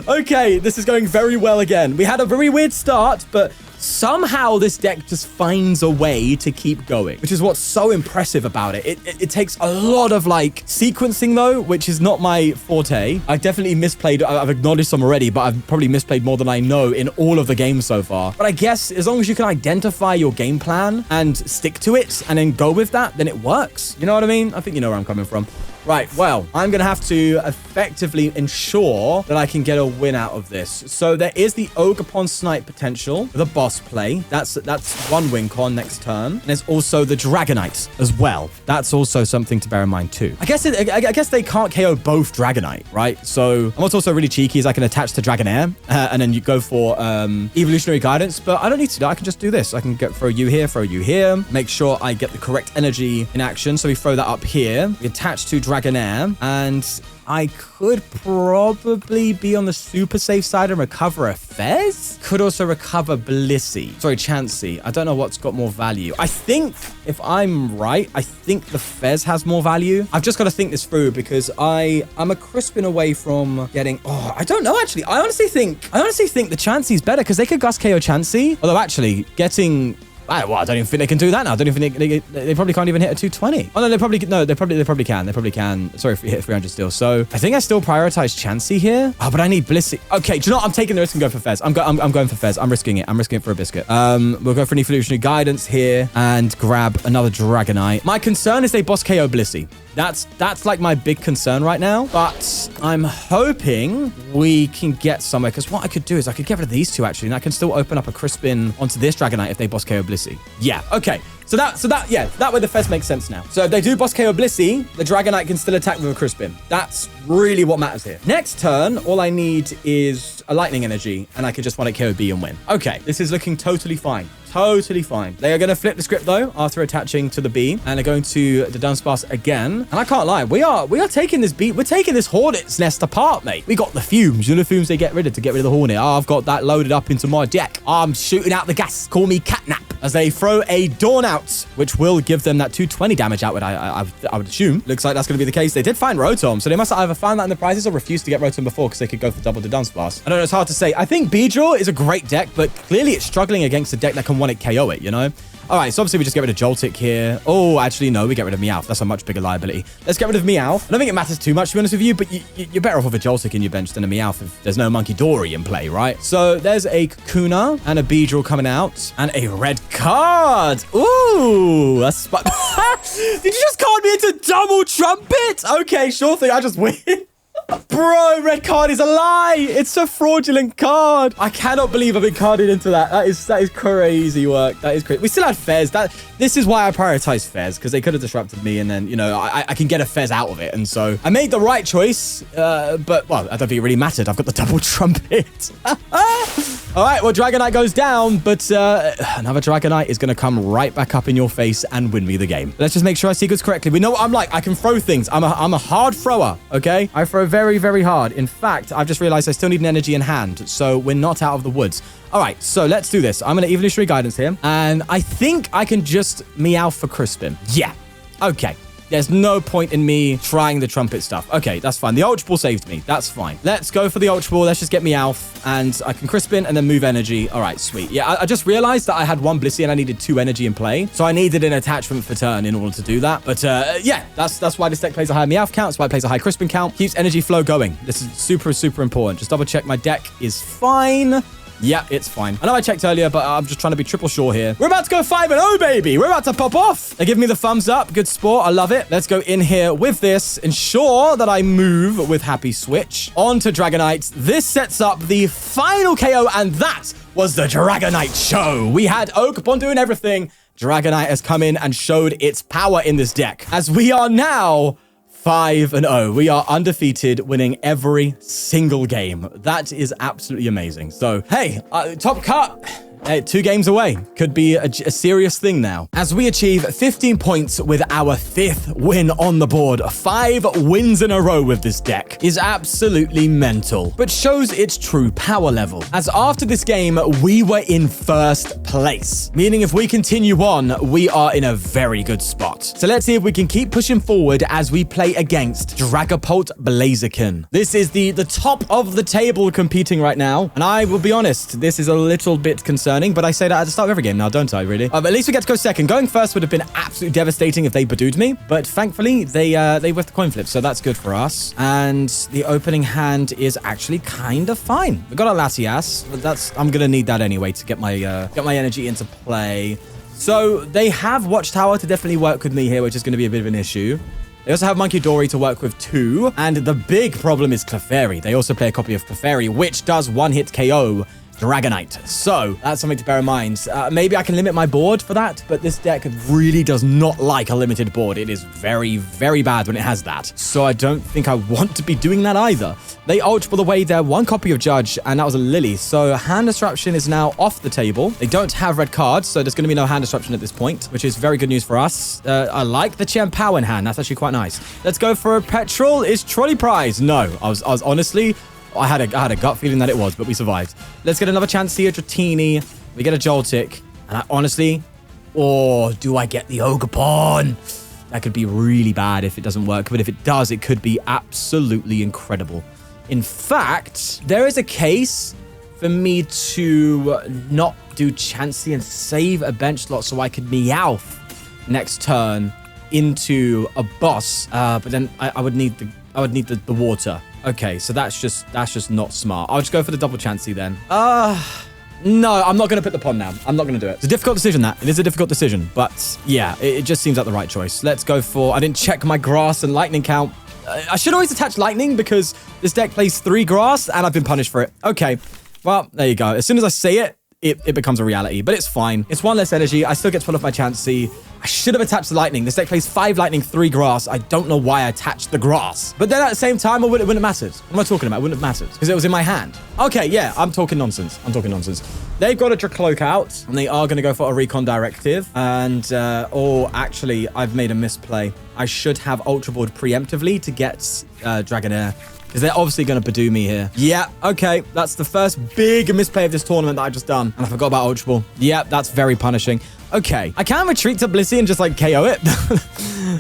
Okay, this is going very well again. We had a very weird start, but... somehow this deck just finds a way to keep going, which is what's so impressive about it. It takes a lot of like sequencing though, which is not my forte. I definitely misplayed. I've acknowledged some already, but I've probably misplayed more than I know in all of the games so far. But I guess as long as you can identify your game plan and stick to it and then go with that, then it works. You know what I mean? I think you know where I'm coming from. Right, well, I'm going to have to effectively ensure that I can get a win out of this. So there is the Ogerpon snipe potential with a boss play. That's one win con next turn. And there's also the Dragonite as well. That's also something to bear in mind too. I guess they can't KO both Dragonite, right? So what's also really cheeky is I can attach to Dragonair and then you go for evolutionary guidance, but I don't need to do that. I can just do this. I can throw you here, make sure I get the correct energy in action. So we throw that up here. We attach to Dragonair, and I could probably be on the super safe side and recover a Fez. Could also recover Blissey. Sorry, Chansey. I don't know what's got more value. I think, if I'm right, I think the Fez has more value. I've just got to think this through because I'm a Crispin away from getting... Oh, I don't know, actually. I honestly think the Chansey's better because they could Gust KO Chansey. Although, actually, getting... Well, I don't even think they can do that now. I don't even think they probably can't even hit a 220. Oh, no, they probably can. They probably can. Sorry if we hit 300 still. So I think I still prioritize Chansey here. Oh, but I need Blissey. Okay, do you know what? I'm taking the risk and going for Fez. I'm going for Fez. I'm risking it. I'm risking it for a biscuit. We'll go for an evolutionary guidance here and grab another Dragonite. My concern is they boss KO Blissey. That's like my big concern right now, but I'm hoping we can get somewhere because what I could do is I could get rid of these two actually, and I can still open up a Crispin onto this Dragonite if they boss KO Blissey. Yeah, okay. So that way the Fez makes sense now. So if they do boss KO Blissey, the Dragonite can still attack with a Crispin. That's really what matters here. Next turn, all I need is a Lightning Energy, and I could just want to KO B and win. Okay, this is looking totally fine. Totally fine. They are going to flip the script though after attaching to the B, and they're going to the Dunsparce again. And I can't lie, we are taking this beat. We're taking this Hornet's nest apart, mate. We got the fumes. You know the fumes they get rid of to get rid of the Hornet. Oh, I've got that loaded up into my deck. I'm shooting out the gas. Call me Catnap. As they throw a Dawn out, which will give them that 220 damage out, I would assume. Looks like that's going to be the case. They did find Rotom, so they must have either found that in the prizes or refused to get Rotom before because they could go for double the Dunsparce. I don't know, it's hard to say. I think Beedrill is a great deck, but clearly it's struggling against a deck that can one-hit KO it, you know? All right, so obviously we just get rid of Joltik here. Oh, actually, no, we get rid of Meowth. That's a much bigger liability. Let's get rid of Meowth. I don't think it matters too much, to be honest with you, but you're better off with a Joltik in your bench than a Meowth if there's no Monkey Dory in play, right? So there's a Kakuna and a Beedrill coming out and a red card. Ooh, that's... Did you just card me into double trumpet? Okay, sure thing. I just win. Bro, red card is a lie. It's a fraudulent card. I cannot believe I've been carded into that. That is crazy work. That is crazy. We still had Fez. This is why I prioritize Fez, because they could have disrupted me, and then, you know, I can get a Fez out of it. And so I made the right choice, but, well, I don't think it really mattered. I've got the double trumpet. All right, well, Dragonite goes down, but another Dragonite is going to come right back up in your face and win me the game. Let's just make sure I sequence correctly. We know what I'm like. I can throw things. I'm a hard thrower, okay? I throw very, very hard. In fact, I've just realized I still need an energy in hand, so we're not out of the woods. All right, so let's do this. I'm going to evolutionary guidance here, and I think I can just Meowth for Crispin. Yeah, okay. There's no point in me trying the trumpet stuff. Okay, that's fine. The Ultra Ball saved me. That's fine. Let's go for the Ultra Ball. Let's just get Meowth, and I can Crispin and then move energy. All right, sweet. Yeah, I just realized that I had one Blissey and I needed 2 energy in play, so I needed an attachment for turn in order to do that. But yeah, that's why this deck plays a high Meowth count. That's why it plays a high Crispin count. Keeps energy flow going. This is super, super important. Just double check my deck is fine. Yeah, it's fine. I know I checked earlier, but I'm just trying to be triple sure here. We're about to go 5-0, baby. We're about to pop off. They give me the thumbs up. Good sport. I love it. Let's go in here with this. Ensure that I move with Happy Switch onto Dragonite. This sets up the final KO, and that was the Dragonite show. We had Ogerpon doing everything. Dragonite has come in and showed its power in this deck, as we are now 5-0. We are undefeated, winning every single game. That is absolutely amazing. So, hey, top cut. Hey, 2 games away. Could be a serious thing now. As we achieve 15 points with our 5th win on the board. 5 wins in a row with this deck is absolutely mental, but shows its true power level. As after this game, we were in 1st place, meaning if we continue on, we are in a very good spot. So let's see if we can keep pushing forward as we play against Dragapult Blaziken. This is the top of the table competing right now, and I will be honest, this is a little bit concerning. But I say that at the start of every game now, don't I, really? But at least we get to go second. Going first would have been absolutely devastating if they Badooed me. But thankfully, they whiffed the coin flip, so that's good for us. And the opening hand is actually kind of fine. We got a Latias, but I'm going to need that anyway to get my energy into play. So they have Watchtower to definitely work with me here, which is going to be a bit of an issue. They also have Munkidori to work with too. And the big problem is Clefairy. They also play a copy of Clefairy, which does one-hit KO Dragonite. So that's something to bear in mind. Maybe I can limit my board for that, but this deck really does not like a limited board. It is very, very bad when it has that. So I don't think I want to be doing that either. They Ultra Ball away their one copy of Judge, and that was a Lillie. So hand disruption is now off the table. They don't have red cards, so there's going to be no hand disruption at this point, which is very good news for us. I like the Chien-Pao in hand. That's actually quite nice. Let's go for a Petrel. Is Trolley prize? No, I was honestly... I had a gut feeling that it was, but we survived. Let's get another Chansey Dratini. We get a Joltik. And I honestly... Oh, do I get the Ogerpon? That could be really bad if it doesn't work. But if it does, it could be absolutely incredible. In fact, there is a case for me to not do Chansey and save a bench slot so I could Meowth next turn into a boss. But then I would need the water. Okay, so that's just not smart. I'll just go for the double Chansey then. No, I'm not going to put the pond now. I'm not going to do it. It's a difficult decision, that. It is a difficult decision. But yeah, it just seems like the right choice. Let's go for... I didn't check my grass and lightning count. I should always attach lightning because this deck plays 3 grass and I've been punished for it. Okay, well, there you go. As soon as I say it, it becomes a reality, but it's fine. It's 1 less energy. I still get to pull off my Chansey. I should have attached the lightning. This deck plays 5 lightning, 3 grass. I don't know why I attached the grass. But then at the same time, it wouldn't have mattered. What am I talking about? It wouldn't have mattered because it was in my hand. Okay, yeah, I'm talking nonsense. They've got a Dracloak out, and they are going to go for a Recon Directive. And, oh, actually, I've made a misplay. I should have Ultra Balled preemptively to get Dragonair. Because they're obviously going to Badoo me here. Yeah, okay. That's the first big misplay of this tournament that I've just done. And I forgot about Ultra Ball. Yeah, that's very punishing. Okay. I can retreat to Blissey and just, like, KO it.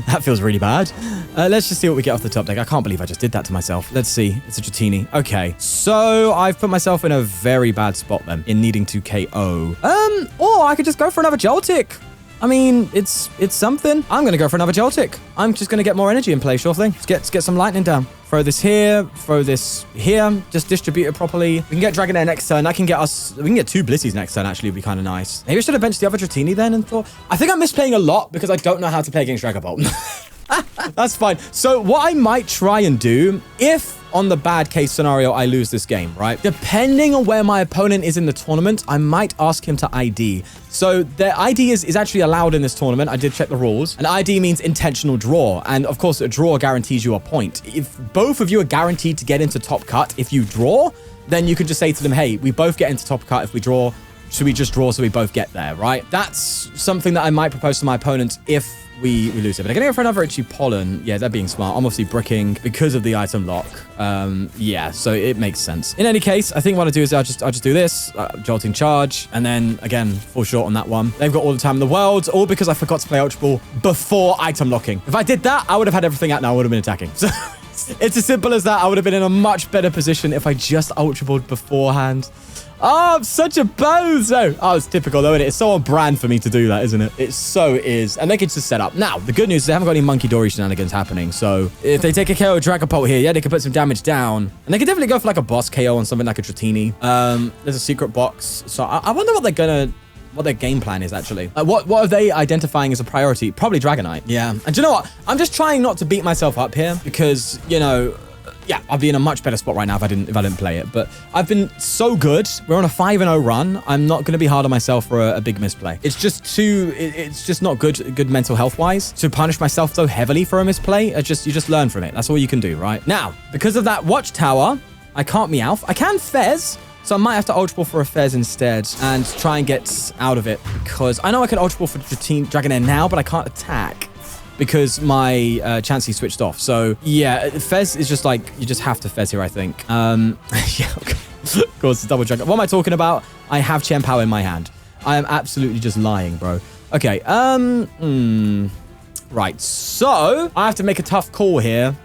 That feels really bad. Let's just see what we get off the top deck. I can't believe I just did that to myself. Let's see. It's a Dratini. Okay. So, I've put myself in a very bad spot, then, in needing to KO. Or I could just go for another Joltik. I mean, it's something. I'm going to go for another Joltik. I'm just going to get more energy in play, sure thing. Let's get some lightning down. Throw this here, throw this here. Just distribute it properly. We can get Dragonair next turn. We can get 2 Blissies next turn, actually. Would be kind of nice. Maybe I should have benched the other Dratini then and thought... I think I'm misplaying a lot because I don't know how to play against Dragon Ball. That's fine. So what I might try and do, if on the bad case scenario I lose this game, right? Depending on where my opponent is in the tournament, I might ask him to ID. So the ID is actually allowed in this tournament. I did check the rules. An ID means intentional draw. And of course, a draw guarantees you a point. If both of you are guaranteed to get into top cut, if you draw, then you can just say to them, hey, we both get into top cut if we draw. Should we just draw so we both get there, right? That's something that I might propose to my opponent if we lose it. But I'm going to go for another Itchy Pollen. Yeah, they're being smart. I'm obviously bricking because of the item lock. Yeah, so it makes sense. In any case, I think what I'll do is I'll just do this. Jolting Charge. And then, again, fall short on that one. They've got all the time in the world, all because I forgot to play Ultra Ball before item locking. If I did that, I would have had everything out now. I would have been attacking. So... It's as simple as that. I would have been in a much better position if I just Ultra Balled beforehand. Oh, I'm such a bozo. Oh, it's typical though, isn't it? It's so on brand for me to do that, isn't it? It so is. And they can just set up. Now, the good news is they haven't got any Munkidori shenanigans happening. So if they take a KO Dragapult here, yeah, they can put some damage down. And they can definitely go for like a boss KO on something like a Dratini. There's a secret box. So I wonder what they're gonna... what their game plan is, actually. What are they identifying as a priority? Probably Dragonite. Yeah. And do you know what? I'm just trying not to beat myself up here because, you know, yeah, I'd be in a much better spot right now if I didn't play it. But I've been so good. We're on a 5-0 run. I'm not going to be hard on myself for a big misplay. It's just it's just not good mental health-wise to punish myself so heavily for a misplay. You just learn from it. That's all you can do, right? Now, because of that Watchtower, I can't Meowth. I can Fez. So I might have to Ultra Ball for a Fez instead and try and get out of it because I know I can Ultra Ball for Dragonair now, but I can't attack because my Chansey switched off. So yeah, Fez is just like, you just have to Fez here, I think. Yeah, of course, it's double Dragon. What am I talking about? I have Chien-Pao in my hand. I am absolutely just lying, bro. Okay, right, so I have to make a tough call here.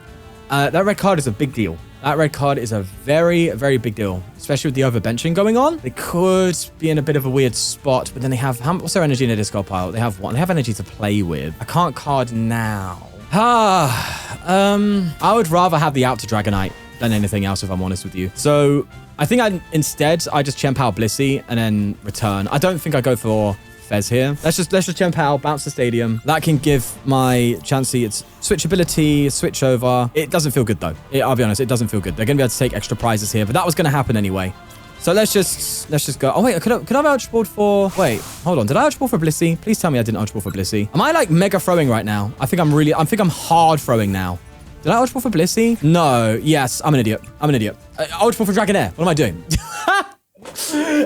That red card is a big deal. That red card is a very, very big deal, especially with the overbenching going on. They could be in a bit of a weird spot, but then they have... what's their energy in their discard pile? They have one. They have energy to play with. I can't card now. I would rather have the out to Dragonite than anything else, if I'm honest with you. So I think instead, I just Chien-Pao Blissey and then return. I don't think I go for Fez here. Let's just Chien-Pao, bounce the stadium. That can give my Chansey its switch ability, switch over. It doesn't feel good though. I'll be honest, it doesn't feel good. They're gonna be able to take extra prizes here, but that was gonna happen anyway. So let's just go. Oh wait, could I have ouchballed for? Wait, hold on. Did I ouchball for Blissey? Please tell me I didn't ouchball for Blissey. Am I like mega throwing right now? I think I'm hard throwing now. Did I ouchball for Blissey? No. Yes, I'm an idiot. Ouchball for Dragonair. What am I doing?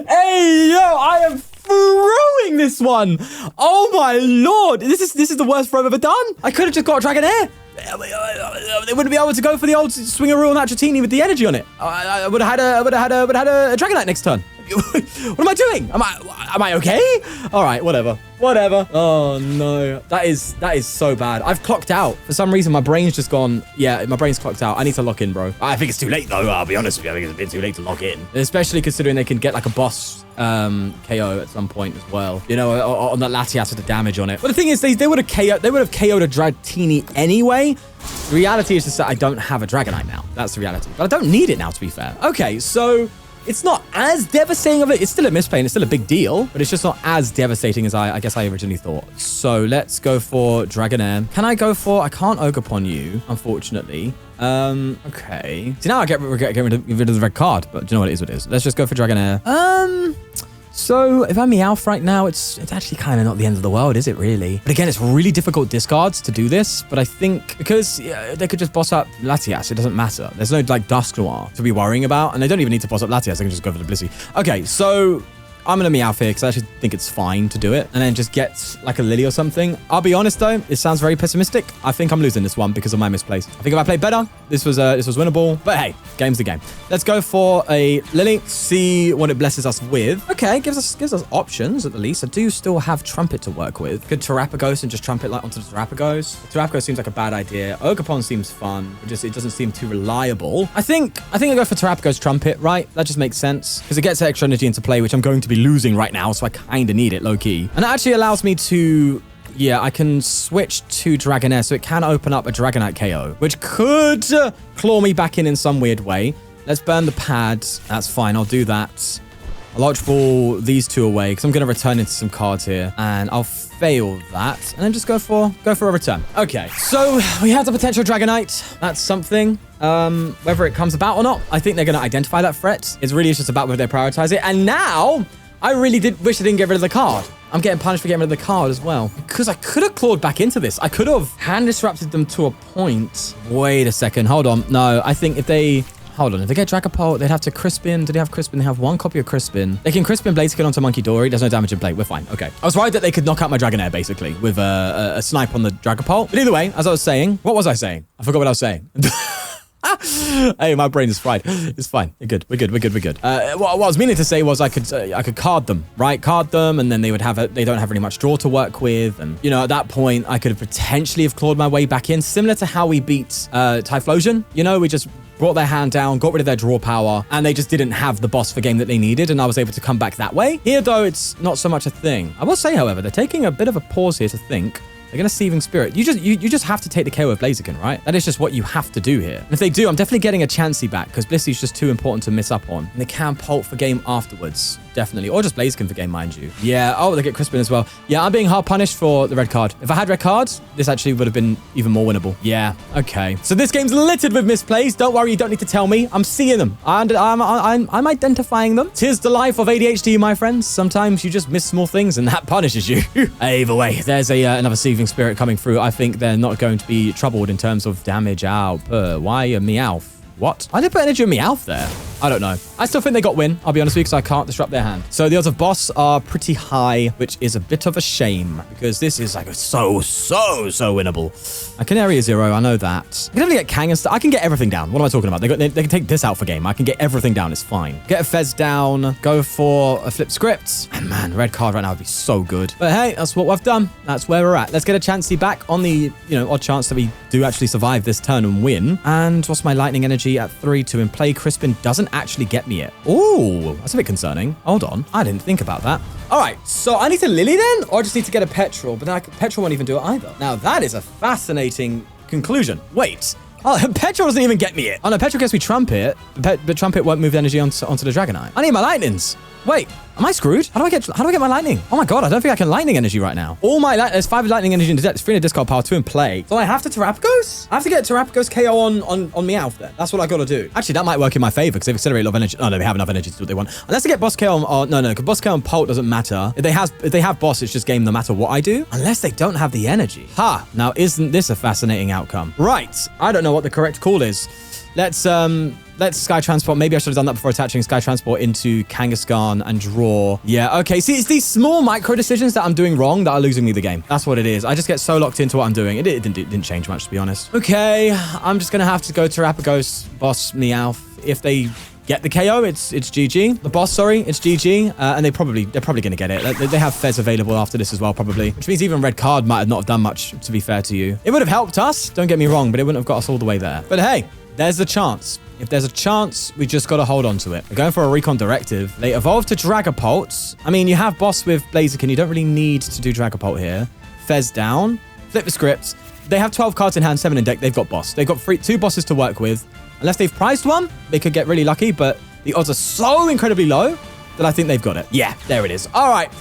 Hey, yo, I am throwing this one. Oh my lord. This is the worst throw I've ever done. I could have just got a Dragonair. They wouldn't be able to go for the old swingaroo on that Dratini with the energy on it. I would have had a Dragonite next turn. What am I doing? Am I okay? All right, whatever. Oh no, that is so bad. I've clocked out for some reason. My brain's just gone. Yeah, my brain's clocked out. I need to lock in, bro. I think it's too late though. I'll be honest with you. I think it's a bit too late to lock in, especially considering they can get like a boss KO at some point as well. You know, on that Latias with the damage on it. But the thing is, they would have KO'd a Dratini anyway. The reality is just that I don't have a Dragonite now. That's the reality. But I don't need it now, to be fair. Okay, so it's not as devastating of it. It's still a misplay and it's still a big deal, but it's just not as devastating as I guess I originally thought. So let's go for Dragonair. Can I go for? I can't Ogerpon you, unfortunately. Okay. See, now I get rid of the red card, but do you know what it is? What it is? Let's just go for Dragonair. So if I'm Meowth right now, it's actually kind of not the end of the world, is it really? But again, it's really difficult discards to do this. But I think because they could just boss up Latias, it doesn't matter. There's no like Dusknoir to be worrying about. And they don't even need to boss up Latias. They can just go for the Blissey. Okay, so I'm going to Meowth here because I actually think it's fine to do it. And then just get like a Lillie or something. I'll be honest though, it sounds very pessimistic. I think I'm losing this one because of my misplays. I think if I played better, this was winnable. But hey, game's the game. Let's go for a Lillie, see what it blesses us with. Okay, gives us options at the least. I do still have Trumpet to work with. Could Terapagos and just Trumpet like onto the Terapagos. Terapagos seems like a bad idea. Ogerpon seems fun. It doesn't seem too reliable. I think I go for Terapagos Trumpet, right? That just makes sense because it gets extra energy into play, which I'm going to be losing right now, so I kind of need it low-key. And it actually allows me to... Yeah, I can switch to Dragonair, so it can open up a Dragonite KO, which could claw me back in some weird way. Let's burn the pad. That's fine. I'll do that. I'll Ultra these two away, because I'm going to return into some cards here, and I'll fail that, and then just go for a return. Okay, so we have the potential Dragonite. That's something. Whether it comes about or not, I think they're going to identify that threat. It's really just about whether they prioritize it. And now, I really wish I didn't get rid of the card. I'm getting punished for getting rid of the card as well. Because I could have clawed back into this. I could have hand disrupted them to a point. Wait a second. Hold on. No, I think if they... Hold on. If they get Dragapult, they'd have to Crispin. Do they have Crispin? They have one copy of Crispin. They can Crispin Blaziken onto Monkey Dory. There's no damage in play. We're fine. Okay. I was worried that they could knock out my Dragonair, basically, with a snipe on the Dragapult. But either way, as I was saying... What was I saying? I forgot what I was saying. Hey, my brain is fried. It's fine. We're good. What I was meaning to say was I could card them, right? Card them, and then they don't have really much draw to work with. And, you know, at that point, I could have potentially have clawed my way back in, similar to how we beat Typhlosion. You know, we just brought their hand down, got rid of their draw power, and they just didn't have the boss for game that they needed, and I was able to come back that way. Here, though, it's not so much a thing. I will say, however, they're taking a bit of a pause here to think. They're going to Seething Spirit. You just have to take the KO of Blaziken, right? That is just what you have to do here. And if they do, I'm definitely getting a Chansey back because Blissey's just too important to miss up on. And they can Pult for game afterwards. Definitely. Or just Blaziken for game, mind you. Yeah. Oh, they get Crispin as well. Yeah, I'm being hard punished for the red card. If I had red cards, this actually would have been even more winnable. Yeah. Okay. So this game's littered with misplays. Don't worry. You don't need to tell me. I'm seeing them. And I'm identifying them. 'Tis the life of ADHD, my friends. Sometimes you just miss small things and that punishes you. Either way, there's another Seething Spirit coming through. I think they're not going to be troubled in terms of damage output. Why a Meowth? What? Why did they put energy on Meowth there? I don't know. I still think they got win, I'll be honest with you, because I can't disrupt their hand. So the odds of boss are pretty high, which is a bit of a shame, because this is like so winnable. I can area 0, I know that. I can definitely get Kangaskhan. I can get everything down. What am I talking about? They can take this out for game. I can get everything down, it's fine. Get a Fez down, go for a flip script. And man, red card right now would be so good. But hey, that's what we've done. That's where we're at. Let's get a Chansey back on the, odd chance that we do actually survive this turn and win. And what's my Lightning Energy at 3 to in play? Crispin doesn't actually get me it. Oh, that's a bit concerning. Hold on. I didn't think about that. All right, so I need to Lillie then? Or I just need to get a Petrel? But then Petrel won't even do it either. Now, that is a fascinating conclusion. Wait. Oh, Petrel doesn't even get me it. Oh, no, Petrel gets me Trumpet, but Trumpet won't move the energy onto the Dragonite. I need my Lightnings. Wait. Am I screwed? How do I get my lightning? Oh my god, I don't think I can lightning energy right now. There's 5 lightning energy in the deck. It's 3 in a discard pile, 2 in play. So I have to Terapagos? I have to get Terapagos KO on Meowth then. That's what I gotta do. Actually, that might work in my favor because they've accelerated a lot of energy. Oh no, they have enough energy to do what they want. Unless they get boss KO on, no, because boss KO on Pult doesn't matter. If they have boss, it's just game no matter what I do. Unless they don't have the energy. Ha! Now, isn't this a fascinating outcome? Right. I don't know what the correct call is. Let's Sky Transport. Maybe I should have done that before attaching Sky Transport into Kangaskhan and draw. Yeah, okay. See, it's these small micro decisions that I'm doing wrong that are losing me the game. That's what it is. I just get so locked into what I'm doing. It didn't change much, to be honest. Okay, I'm just going to have to go Terapagos, boss Meowth. If they get the KO, it's GG. The boss, sorry, it's GG. And they're probably going to get it. They have Fez available after this as well, probably. Which means even red card might not have done much, to be fair to you. It would have helped us, don't get me wrong, but it wouldn't have got us all the way there. But hey, there's a chance. If there's a chance, we just got to hold on to it. We're going for a Recon Directive. They evolve to Dragapult. I mean, you have boss with Blaziken. You don't really need to do Dragapult here. Fez down. Flip the script. They have 12 cards in hand, 7 in deck. They've got boss. They've got 2 bosses to work with. Unless they've prized one, they could get really lucky, but the odds are so incredibly low that I think they've got it. Yeah, there it is. All right.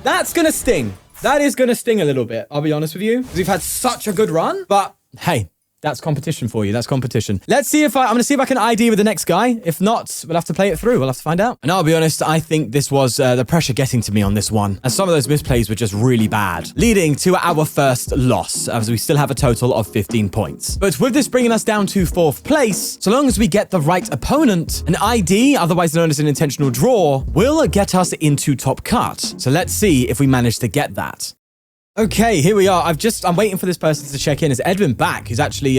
That's going to sting. That is going to sting a little bit, I'll be honest with you. Because we've had such a good run, but hey, that's competition for you. That's competition. Let's see if I'm going to see if I can ID with the next guy. If not, we'll have to play it through. We'll have to find out. And I'll be honest, I think this was the pressure getting to me on this one. And some of those misplays were just really bad, leading to our first loss, as we still have a total of 15 points. But with this bringing us down to 4th place, so long as we get the right opponent, an ID, otherwise known as an intentional draw, will get us into top cut. So let's see if we manage to get that. Okay, here we are. I'm waiting for this person to check in. It's Edwin back, who's actually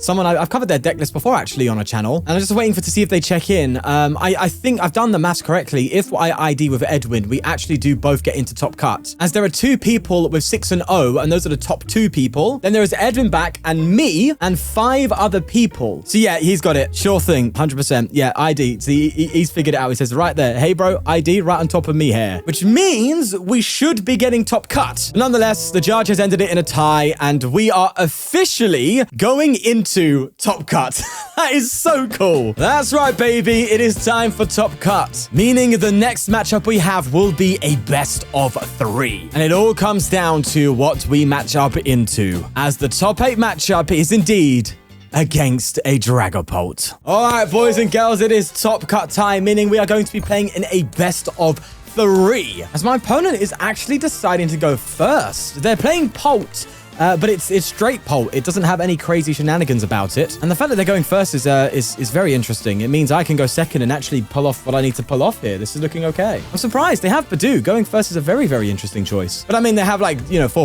someone I've covered their deck list before, actually, on a channel. And I'm just waiting to see if they check in. I think I've done the maths correctly. If I ID with Edwin, we actually do both get into top cut. As there are 2 people with 6 and 0, and those are the top 2 people. Then there is Edwin back and me and 5 other people. So yeah, he's got it. Sure thing, 100%. Yeah, ID. See, he's figured it out. He says right there, hey bro, ID right on top of me here. Which means we should be getting top cut. Nonetheless, the judge has ended it in a tie, and we are officially going into top cut. That is so cool. That's right, baby. It is time for top cut, meaning the next matchup we have will be a best of 3. And it all comes down to what we match up into, as the top 8 matchup is indeed against a Dragapult. All right, boys and girls, it is top cut time, meaning we are going to be playing in a best of 3, as my opponent is actually deciding to go first. They're playing Pult, but it's straight Pult. It doesn't have any crazy shenanigans about it. And the fact that they're going first is very interesting. It means I can go second and actually pull off what I need to pull off here. This is looking okay. I'm surprised. They have Bodied. Going first is a very, very interesting choice. But I mean, they have 4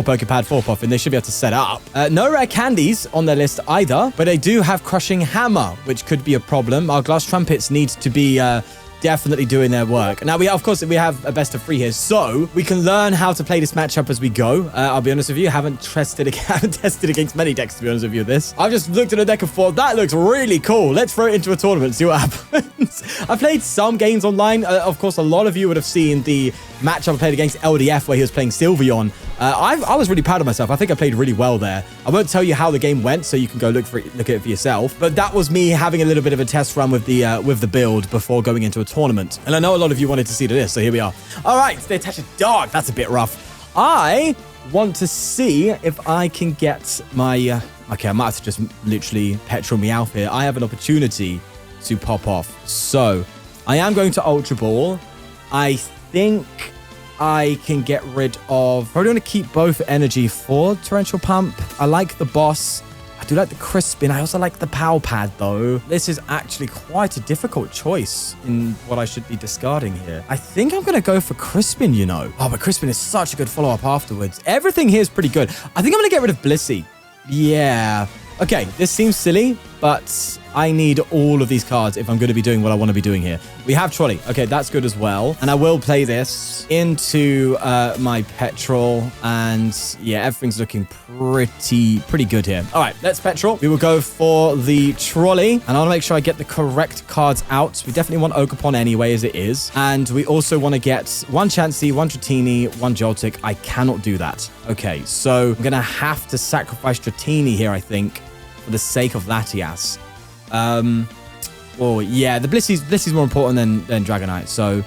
Poké Pad POR and they should be able to set up. No rare candies on their list either, but they do have Crushing Hammer, which could be a problem. Our Glass Trumpets need to be definitely doing their work. Now, we have a best of 3 here, so we can learn how to play this matchup as we go. I'll be honest with you, haven't tested against many decks, to be honest with you, this. I've just looked at a deck of 4. That looks really cool. Let's throw it into a tournament, see what happens. I've played some games online. Of course, a lot of you would have seen the matchup I played against LDF, where he was playing Sylveon. I was really proud of myself. I think I played really well there. I won't tell you how the game went, so you can go look at it for yourself. But that was me having a little bit of a test run with the build before going into a tournament. And I know a lot of you wanted to see this, so here we are. All right, they attach a dog. That's a bit rough. I want to see if I can get my... okay, I might have to just literally Petrel Meowth here. I have an opportunity to pop off. So, I am going to Ultra Ball. I think I can get rid of... Probably want to keep both energy for Torrential Pump. I like the boss. I do like the Crispin. I also like the Poké Pad, though. This is actually quite a difficult choice in what I should be discarding here. I think I'm going to go for Crispin, you know. Oh, but Crispin is such a good follow-up afterwards. Everything here is pretty good. I think I'm going to get rid of Blissey. Yeah. Okay, this seems silly, but I need all of these cards if I'm going to be doing what I want to be doing here. We have Trolley. Okay, that's good as well. And I will play this into my Petrel. And yeah, everything's looking pretty good here. All right, let's Petrel. We will go for the Trolley. And I want to make sure I get the correct cards out. We definitely want Ogerpon anyway, as it is. And we also want to get 1 Chansey, 1 Dratini, 1 Joltik. I cannot do that. Okay, so I'm going to have to sacrifice Dratini here, I think, for the sake of Latias. Oh yeah, the Blissey's more important than Dragonite. So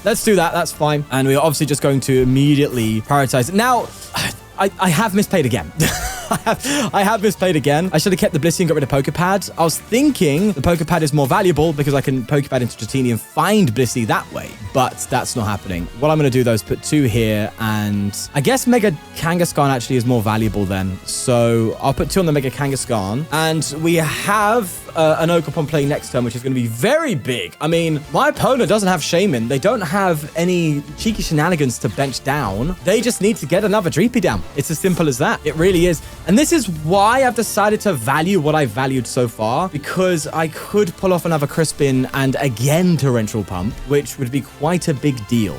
let's do that. That's fine. And we're obviously just going to immediately prioritize it. Now, I have misplayed again. I have misplayed again. I should have kept the Blissey and got rid of Poké Pad. I was thinking the Poké Pad is more valuable because I can Poké Pad into Dratini and find Blissey that way, but that's not happening. What I'm going to do though is put 2 here, and I guess Mega Kangaskhan actually is more valuable then. So I'll put 2 on the Mega Kangaskhan, and we have an Ogerpon playing next turn, which is going to be very big. I mean, my opponent doesn't have Shaman. They don't have any cheeky shenanigans to bench down. They just need to get another Dreepy down. It's as simple as that. It really is. And this is why I've decided to value what I've valued so far, because I could pull off another Crispin and again Torrential Pump, which would be quite a big deal.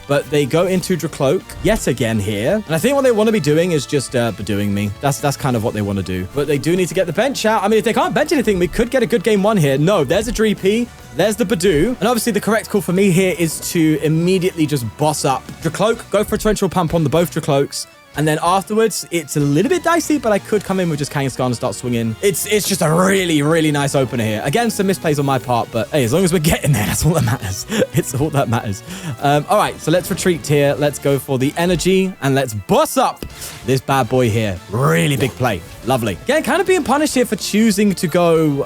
But they go into Dracloak yet again here. And I think what they want to be doing is just Badooing me. That's kind of what they want to do. But they do need to get the bench out. I mean, if they can't bench anything, we could get a good game 1 here. No, there's a Dreepy. There's the Badoo. And obviously the correct call for me here is to immediately just boss up Dracloak, go for a Torrential Pump on the both Dracloaks. And then afterwards, it's a little bit dicey, but I could come in with just Kangaskhan and start swinging. It's just a really, really nice opener here. Again, some misplays on my part, but hey, as long as we're getting there, that's all that matters. It's all that matters. All right, so let's retreat here. Let's go for the energy, and let's boss up this bad boy here. Really big play. Lovely. Again, kind of being punished here for choosing to go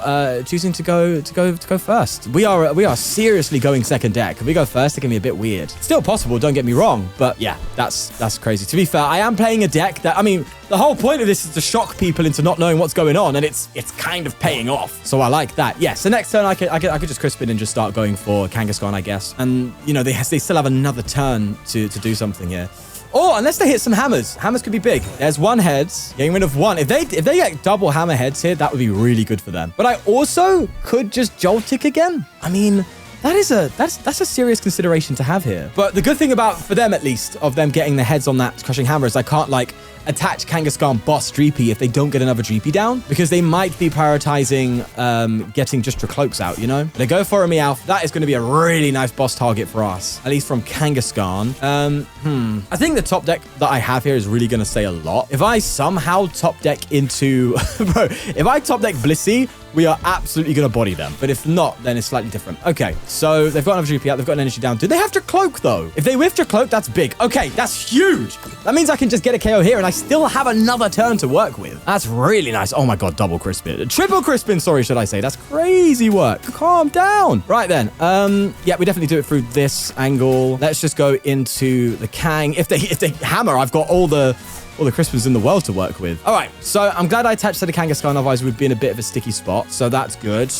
first. We are seriously going second deck. If we go first, it can be a bit weird. Still possible, don't get me wrong, but yeah, that's crazy. To be fair, I am playing a deck that, I mean, the whole point of this is to shock people into not knowing what's going on, and it's kind of paying off. So I like that. Yes, the next turn I could just Crispin and just start going for Kangaskhan, I guess. And you know, they still have another turn to do something here. Or unless they hit some hammers. Hammers could be big. There's 1 heads, getting rid of 1. If they get double hammer heads here, that would be really good for them. But I also could just Joltik again. I mean, that's a serious consideration to have here. But the good thing about, for them at least, of them getting their heads on that crushing hammer is I can't like attach Kangaskhan boss Dreepy if they don't get another Dreepy down, because they might be prioritizing getting just Dracloaks out, you know? They go for a Meowth. That is going to be a really nice boss target for us, at least from Kangaskhan. I think the top deck that I have here is really going to say a lot. If I somehow top deck into... Bro, if I top deck Blissey, we are absolutely going to body them. But if not, then it's slightly different. Okay, so they've got another Dreepy out. They've got an energy down. Do they have Dracloak, though? If they whiff Dracloak, that's big. Okay, that's huge. That means I can just get a KO here, and I still have another turn to work with. That's really nice. Oh, my God, double Crispin. Triple Crispin, sorry, should I say. That's crazy work. Calm down. Right, then. Yeah, we definitely do it through this angle. Let's just go into the Kang. If they hammer, I've got all the Crispins in the world to work with. All right, so I'm glad I attached to the Kangaskhan, otherwise we'd be in a bit of a sticky spot. So that's good.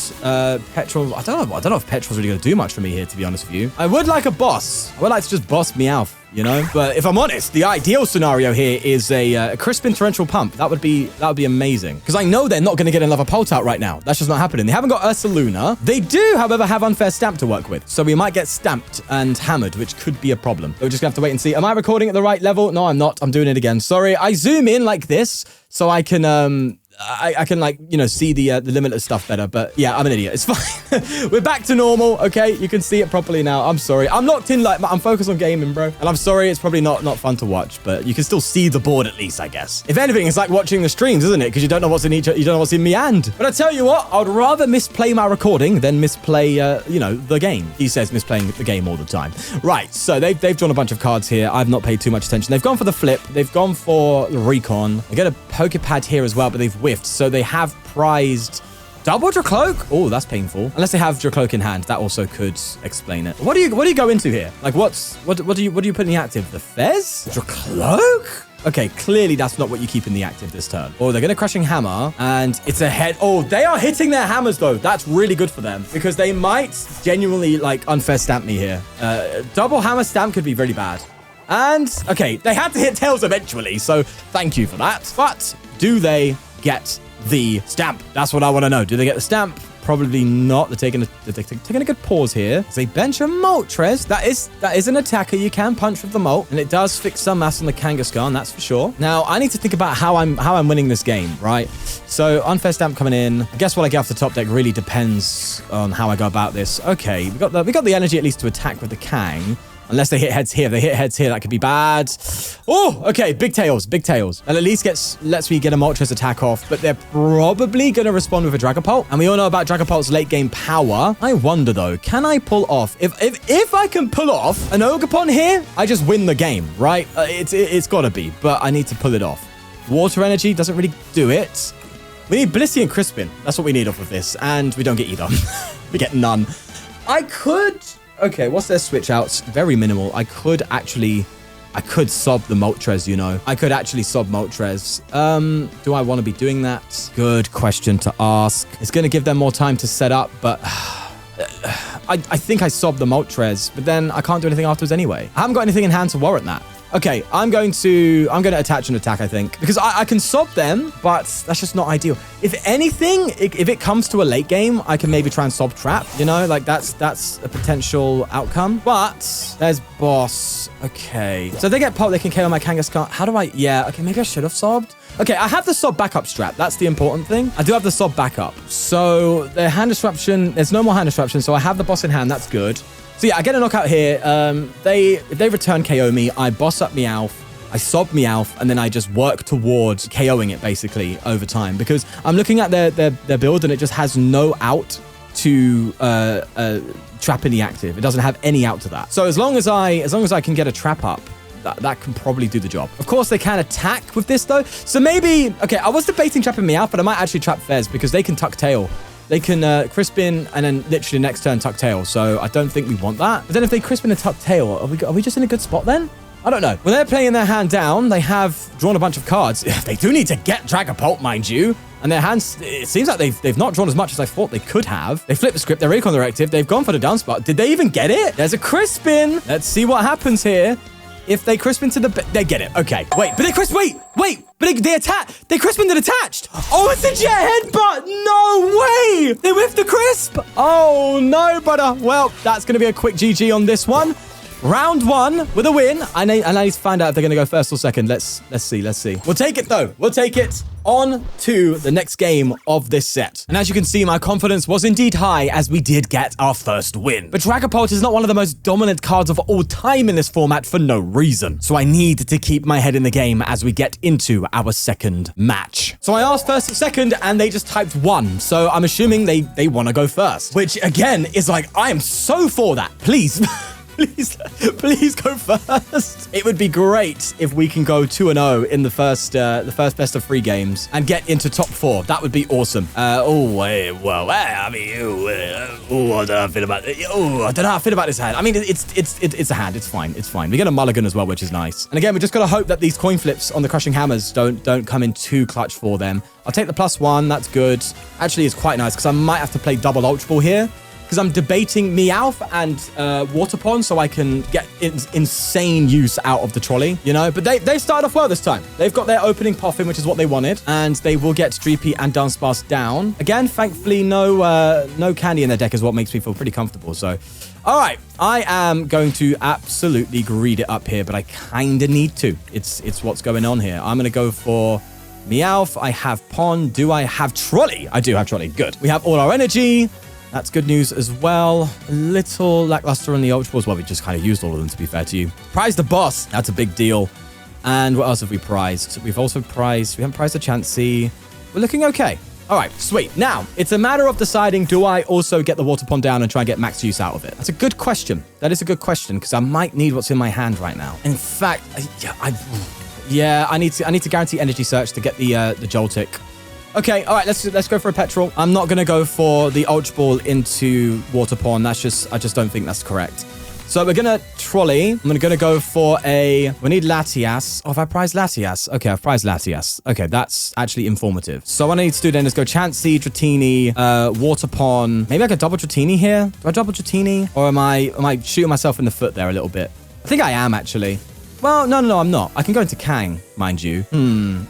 Petrel, I don't know if Petrel's really going to do much for me here, to be honest with you. I would like a boss. I would like to just boss Meowth, you know? But if I'm honest, the ideal scenario here is a Crispin Torrential Pump. That would be amazing. Because I know they're not going to get another Pult out right now. That's just not happening. They haven't got Ursaluna. They do, however, have Unfair Stamp to work with. So we might get stamped and hammered, which could be a problem. So we're just going to have to wait and see. Am I recording at the right level? No, I'm not. I'm doing it again. Sorry. I zoom in like this so I can I can like, you know, see the limitless stuff better, but yeah, I'm an idiot. It's fine. We're back to normal. Okay. You can see it properly now. I'm sorry. I'm locked in, like I'm focused on gaming, bro. And I'm sorry. It's probably not fun to watch, but you can still see the board at least, I guess. If anything, it's like watching the streams, isn't it? Because you don't know what's in each, you don't know what's in me and. But I tell you what, I'd rather misplay my recording than misplay, you know, the game. He says misplaying the game all the time. Right. So they've drawn a bunch of cards here. I've not paid too much attention. They've gone for the flip. They've gone for the recon. They get a Poké Pad here as well, but they've whiffed. So they have prized double Dracloak. Oh, that's painful. Unless they have Dracloak in hand, that also could explain it. What do you go into here? Like, what do you put in the active? The Fez? Dracloak? Okay, clearly that's not what you keep in the active this turn. Oh, they're going to Crushing Hammer, and it's a head. Oh, they are hitting their hammers, though. That's really good for them, because they might genuinely, like, Unfair Stamp me here. Double Hammer Stamp could be really bad. And, okay, they had to hit Tails eventually, so thank you for that. But do they get the stamp? That's what I want to know. Do they get the stamp? Probably not. They're taking a good pause here. They bench a Moltres. That is an attacker you can punch with the Molt, and it does fix some mass on the Kangaskhan, that's for sure. Now I need to think about how I'm winning this game, right? So Unfair Stamp coming in. I guess what I get off the top deck really depends on how I go about this. Okay, we got the energy at least to attack with the Kang. Unless they hit heads here. If they hit heads here, that could be bad. Oh, okay. Big tails. Big tails. And at least lets me get a Moltres attack off. But they're probably going to respond with a Dragapult. And we all know about Dragapult's late game power. I wonder, though, can I pull off? If I can pull off an Ogerpon here, I just win the game, right? It's got to be. But I need to pull it off. Water Energy doesn't really do it. We need Blissey and Crispin. That's what we need off of this. And we don't get either. We get none. I could... Okay, what's their switch outs? Very minimal. I could sob the Moltres, you know. I could actually sob Moltres. Do I want to be doing that? Good question to ask. It's going to give them more time to set up, but... I think I sob the Moltres, but then I can't do anything afterwards anyway. I haven't got anything in hand to warrant that. Okay, I'm going to attach an attack, I think, because I can sob them, but that's just not ideal. If anything, if it comes to a late game, I can maybe try and sob trap, you know, like that's a potential outcome. But there's boss. Okay, so if they get pulp, they can KO my Kangaskhan. How do I? Yeah, okay, maybe I should have sobbed. Okay, I have the sob backup strap. That's the important thing. I do have the sob backup. So their hand disruption, there's no more hand disruption. So I have the boss in hand. That's good. So yeah, I get a knockout here. If they return KO me, I boss up Meowth, I sob Meowth, and then I just work towards KOing it basically over time. Because I'm looking at their build and it just has no out to trap any active. It doesn't have any out to that. So as long as I can get a trap up, that can probably do the job. Of course, they can attack with this though. So maybe, okay, I was debating trapping Meowth, but I might actually trap Fez because they can tuck tail. They can Crispin and then literally next turn tuck tail. So I don't think we want that. But then if they Crispin and tuck tail, are we just in a good spot then? I don't know. When they're playing their hand down, they have drawn a bunch of cards. They do need to get Dragapult, mind you. And their hands, it seems like they've not drawn as much as I thought they could have. They flipped the script, they're Recon Directive. They've gone for the down spot. Did they even get it? There's a Crispin. Let's see what happens here. If they Crispin to they get it. Okay. Wait, but they Crispin, wait. But they attack. They Crispin it attached. Oh, it's a jet headbutt. No way. They whiffed the crisp. Oh, no, brother. Well, that's going to be a quick GG on this one. Round one with a win. I need to find out if they're going to go first or second. Let's see. We'll take it, though. We'll take it on to the next game of this set. And as you can see, my confidence was indeed high as we did get our first win. But Dragapult is not one of the most dominant cards of all time in this format for no reason. So I need to keep my head in the game as we get into our second match. So I asked first and second, and they just typed 1. So I'm assuming they want to go first. Which, again, is like, I am so for that. Please. Please go first. It would be great if we can go 2-0 in the first best of 3 games and get into top 4. That would be awesome. I don't know how I feel about it. I don't know how I feel about this hand. I mean, it's a hand. It's fine. It's fine. We get a mulligan as well, which is nice. And again, we just got to hope that these coin flips on the crushing hammers don't come in too clutch for them. I'll take the +1. That's good. Actually, it's quite nice because I might have to play double Ultra Ball here. Because I'm debating Meowth and Waterpon so I can get insane use out of the trolley, you know? But they started off well this time. They've got their opening Poffin, which is what they wanted. And they will get Dreepy and Dunsparce down. Again, thankfully, no candy in their deck is what makes me feel pretty comfortable. So, all right. I am going to absolutely greed it up here, but I kind of need to. It's what's going on here. I'm going to go for Meowth. I have Pon. Do I have Trolley? I do have Trolley. Good. We have all our energy. That's good news as well. A little lackluster on the Ultra Balls. Well, we just kind of used all of them, to be fair to you. Prize the boss. That's a big deal. And what else have we prized? We haven't prized the Chansey. We're looking okay. All right, sweet. Now, it's a matter of deciding, do I also get the Water Pond down and try and get max use out of it? That's a good question. That is a good question, because I might need what's in my hand right now. In fact, I need to guarantee energy search to get the Joltik. Okay, all right, let's go for a Petrel. I'm not going to go for the Ultra Ball into Water Pond. I just don't think that's correct. So we're going to Trolley. I'm going to go for we need Latias. Oh, have I prized Latias? Okay, I've prized Latias. Okay, that's actually informative. So what I need to do then is go Chansey, Dratini, Water Pond. Maybe I could double Dratini here. Do I double Dratini? Or am I shooting myself in the foot there a little bit? I think I am, actually. Well, no, I'm not. I can go into Kang, mind you.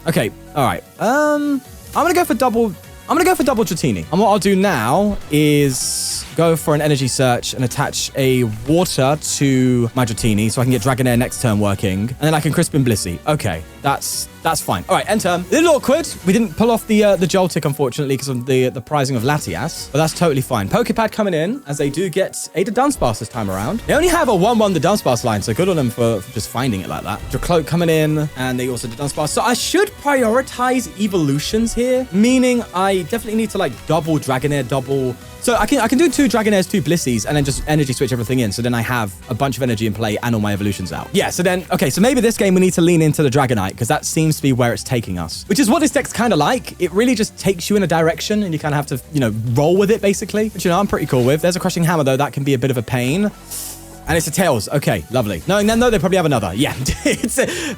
Okay, all right. I'm going to go for double Dratini. And what I'll do now is go for an energy search and attach a water to my Dratini so I can get Dragonair next turn working. And then I can Crispin Blissey. Okay, that's That's fine. All right, end turn. A little awkward. We didn't pull off the Joltik, unfortunately, because of the prizing of Latias, but that's totally fine. Poké Pad coming in, as they do get a Dunsparce this time around. They only have a 1-1 the Dunsparce line, so good on them for just finding it like that. Dracloak coming in, and they also did Dunsparce. So I should prioritize evolutions here, meaning I definitely need to like double Dragonair, double... So I can do 2 Dragonairs, 2 Blissies, and then just energy switch everything in. So then I have a bunch of energy in play and all my evolutions out. Yeah, so then, okay, so maybe this game we need to lean into the Dragonite because that seems to be where it's taking us, which is what this deck's kind of like. It really just takes you in a direction and you kind of have to, you know, roll with it basically, which, you know, I'm pretty cool with. There's a Crushing Hammer though. That can be a bit of a pain. And it's a Tails. Okay, lovely. Knowing then, though, they probably have another. Yeah.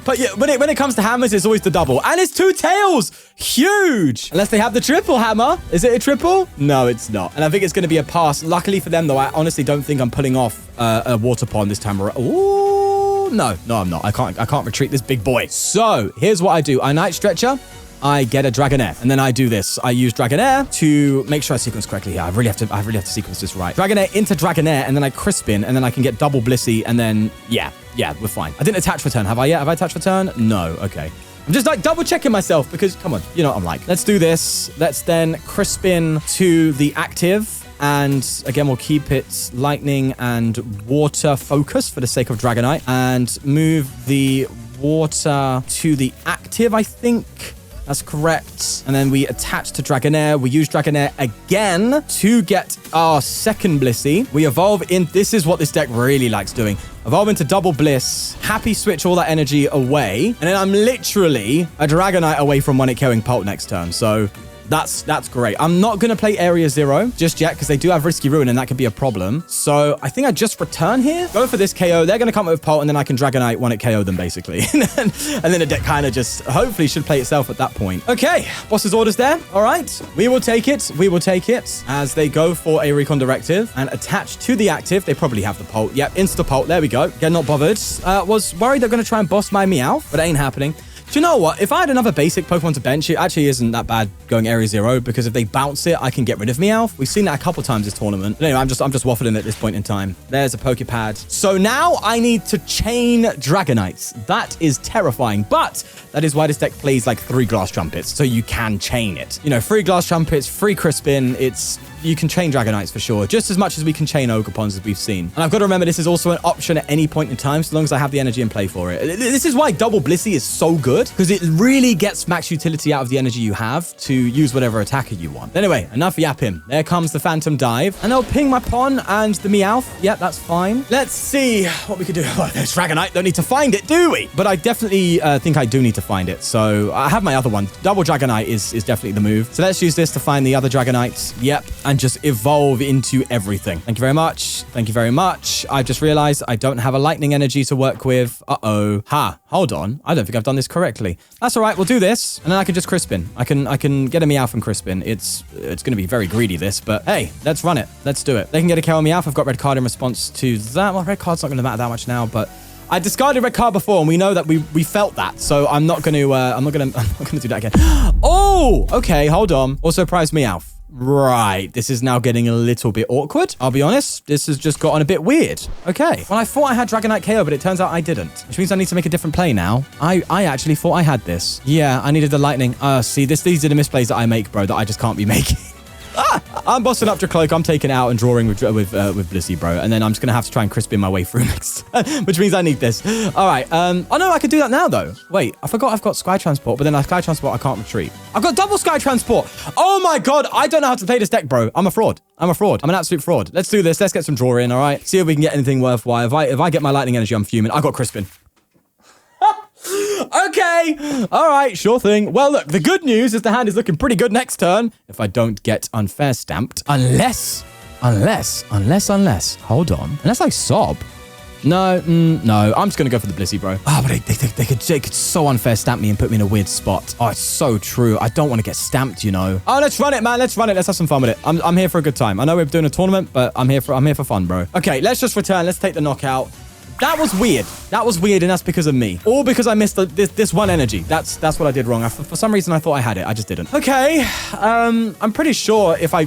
But yeah, when it comes to hammers, it's always the double. And it's 2 Tails. Huge. Unless they have the triple hammer. Is it a triple? No, it's not. And I think it's going to be a pass. Luckily for them, though, I honestly don't think I'm pulling off a Waterpon this time around. Ooh, no, I'm not. I can't retreat this big boy. So here's what I do. I Night Stretcher. I get a Dragonair, and then I do this. I use Dragonair to make sure I sequence correctly. Yeah, I really have to sequence this right. Dragonair into Dragonair, and then I Crispin, and then I can get double Blissey, and then, yeah, we're fine. I didn't attach for turn, have I yet? Have I attached for turn? No, okay. I'm just like double checking myself because, come on, you know what I'm like. Let's do this. Let's then Crispin to the active. And again, we'll keep it lightning and water focus for the sake of Dragonite. And move the water to the active, I think. That's correct. And then we attach to Dragonair. We use Dragonair again to get our second Blissey. We evolve in... This is what this deck really likes doing. Evolve into double Bliss. Happy switch all that energy away. And then I'm literally a Dragonite away from one-hit KOing Pult next turn. So... That's great. I'm not going to play Area 0 just yet because they do have Risky Ruin and that could be a problem. So I think I just return here. Go for this KO. They're going to come up with Pult and then I can Dragonite one at KO them basically. and then the deck kind of just hopefully should play itself at that point. Okay. Boss's orders there. All right. We will take it. We will take it as they go for a Recon Directive and attach to the active. They probably have the Pult. Yep. Insta Pult. There we go. Get not bothered. Was worried they're going to try and boss my Meowth, but it ain't happening. Do you know what? If I had another basic Pokemon to bench, it actually isn't that bad going Area 0 because if they bounce it, I can get rid of Meowth. We've seen that a couple times this tournament. But anyway, I'm just waffling at this point in time. There's a Poké Pad. So now I need to chain Dragonites. That is terrifying, but that is why this deck plays like 3 Glass Trumpets, so you can chain it. You know, 3 Glass Trumpets, 3 Crispin, you can chain Dragonites for sure, just as much as we can chain Ogerpons as we've seen. And I've got to remember this is also an option at any point in time, so long as I have the energy in play for it. This is why double Blissey is so good, because it really gets max utility out of the energy you have to use whatever attacker you want. Anyway, enough yapping. There comes the Phantom Dive, and they'll ping my Pon and the Meowth. Yep, that's fine. Let's see what we can do. Oh, there's Dragonite. Don't need to find it, do we? But I definitely think I do need to find it. So I have my other one. Double Dragonite is definitely the move. So let's use this to find the other Dragonites. Yep, and just evolve into everything. Thank you very much. Thank you very much. I've just realized I don't have a Lightning Energy to work with. Uh-oh. Ha, hold on. I don't think I've done this correctly. That's all right. We'll do this, and then I can just Crispin. I can get a Meowth from Crispin. It's going to be very greedy, this, but hey, let's run it. Let's do it. They can get a KO Meowth. I've got red card in response to that. Well, red card's not going to matter that much now, but I discarded red card before, and we know that we felt that, so I'm not going to I'm not going to do that again. Oh, okay, hold on. Also prize Meowth. Right, this is now getting a little bit awkward. I'll be honest, this has just gotten a bit weird. Okay, well, I thought I had Dragonite KO, but it turns out I didn't, which means I need to make a different play now. I actually thought I had this. Yeah, I needed the Lightning. See, these are the misplays that I make, bro, that I just can't be making. I'm bossing up Dracloak. I'm taking out and drawing with Blissey, bro. And then I'm just going to have to try and Crispin my way through next, which means I need this. All right. Oh, no, I could do that now, though. Wait, I forgot I've got Sky Transport, but then I Sky Transport, I can't retreat. I've got double Sky Transport. Oh, my God. I don't know how to play this deck, bro. I'm a fraud. I'm an absolute fraud. Let's do this. Let's get some draw in, all right? See if we can get anything worthwhile. If I get my Lightning Energy, I'm fuming. I got Crispin. Okay. All right. Sure thing. Well, look, the good news is the hand is looking pretty good next turn. If I don't get unfair stamped. Unless. Hold on. Unless I sob. No. I'm just going to go for the Blissey, bro. Oh, but they could so unfair stamp me and put me in a weird spot. Oh, it's so true. I don't want to get stamped, you know. Oh, let's run it, man. Let's run it. Let's have some fun with it. I'm here for a good time. I know we're doing a tournament, but I'm here for fun, bro. Okay, let's just return. Let's take the knockout. That was weird, and that's because of me. Or because I missed this one energy. That's what I did wrong. For some reason, I thought I had it. I just didn't. Okay, I'm pretty sure if I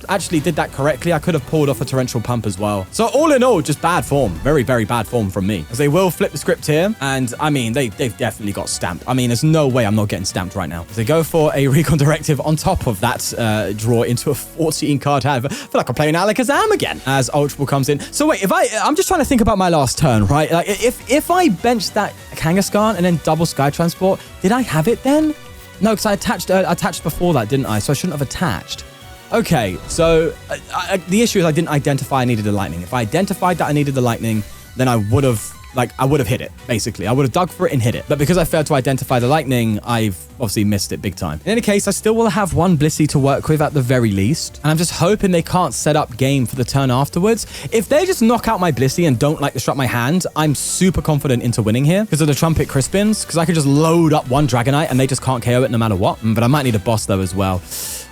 actually did that correctly, I could have pulled off a Torrential Pump as well. So all in all, just bad form. Very, very bad form from me. As they will flip the script here. And I mean, they've definitely got stamped. I mean, there's no way I'm not getting stamped right now. As they go for a Recon Directive on top of that draw into a 14 card hand. I feel like I'm playing Alakazam again as Ultra Ball comes in. So wait, I'm just trying to think about my last turn, right? Like if I benched that Kangaskhan and then double Sky Transport, did I have it then? No, because I attached before that, didn't I? So I shouldn't have attached. Okay, so the issue is I didn't identify I needed the Lightning. If I identified that I needed the Lightning, then I would have hit it, basically. I would have dug for it and hit it. But because I failed to identify the Lightning, I've obviously missed it big time. In any case, I still will have one Blissey to work with at the very least. And I'm just hoping they can't set up game for the turn afterwards. If they just knock out my Blissey and don't disrupt my hand, I'm super confident into winning here because of the Trumpet Crispins, because I could just load up one Dragonite and they just can't KO it no matter what. But I might need a boss though as well.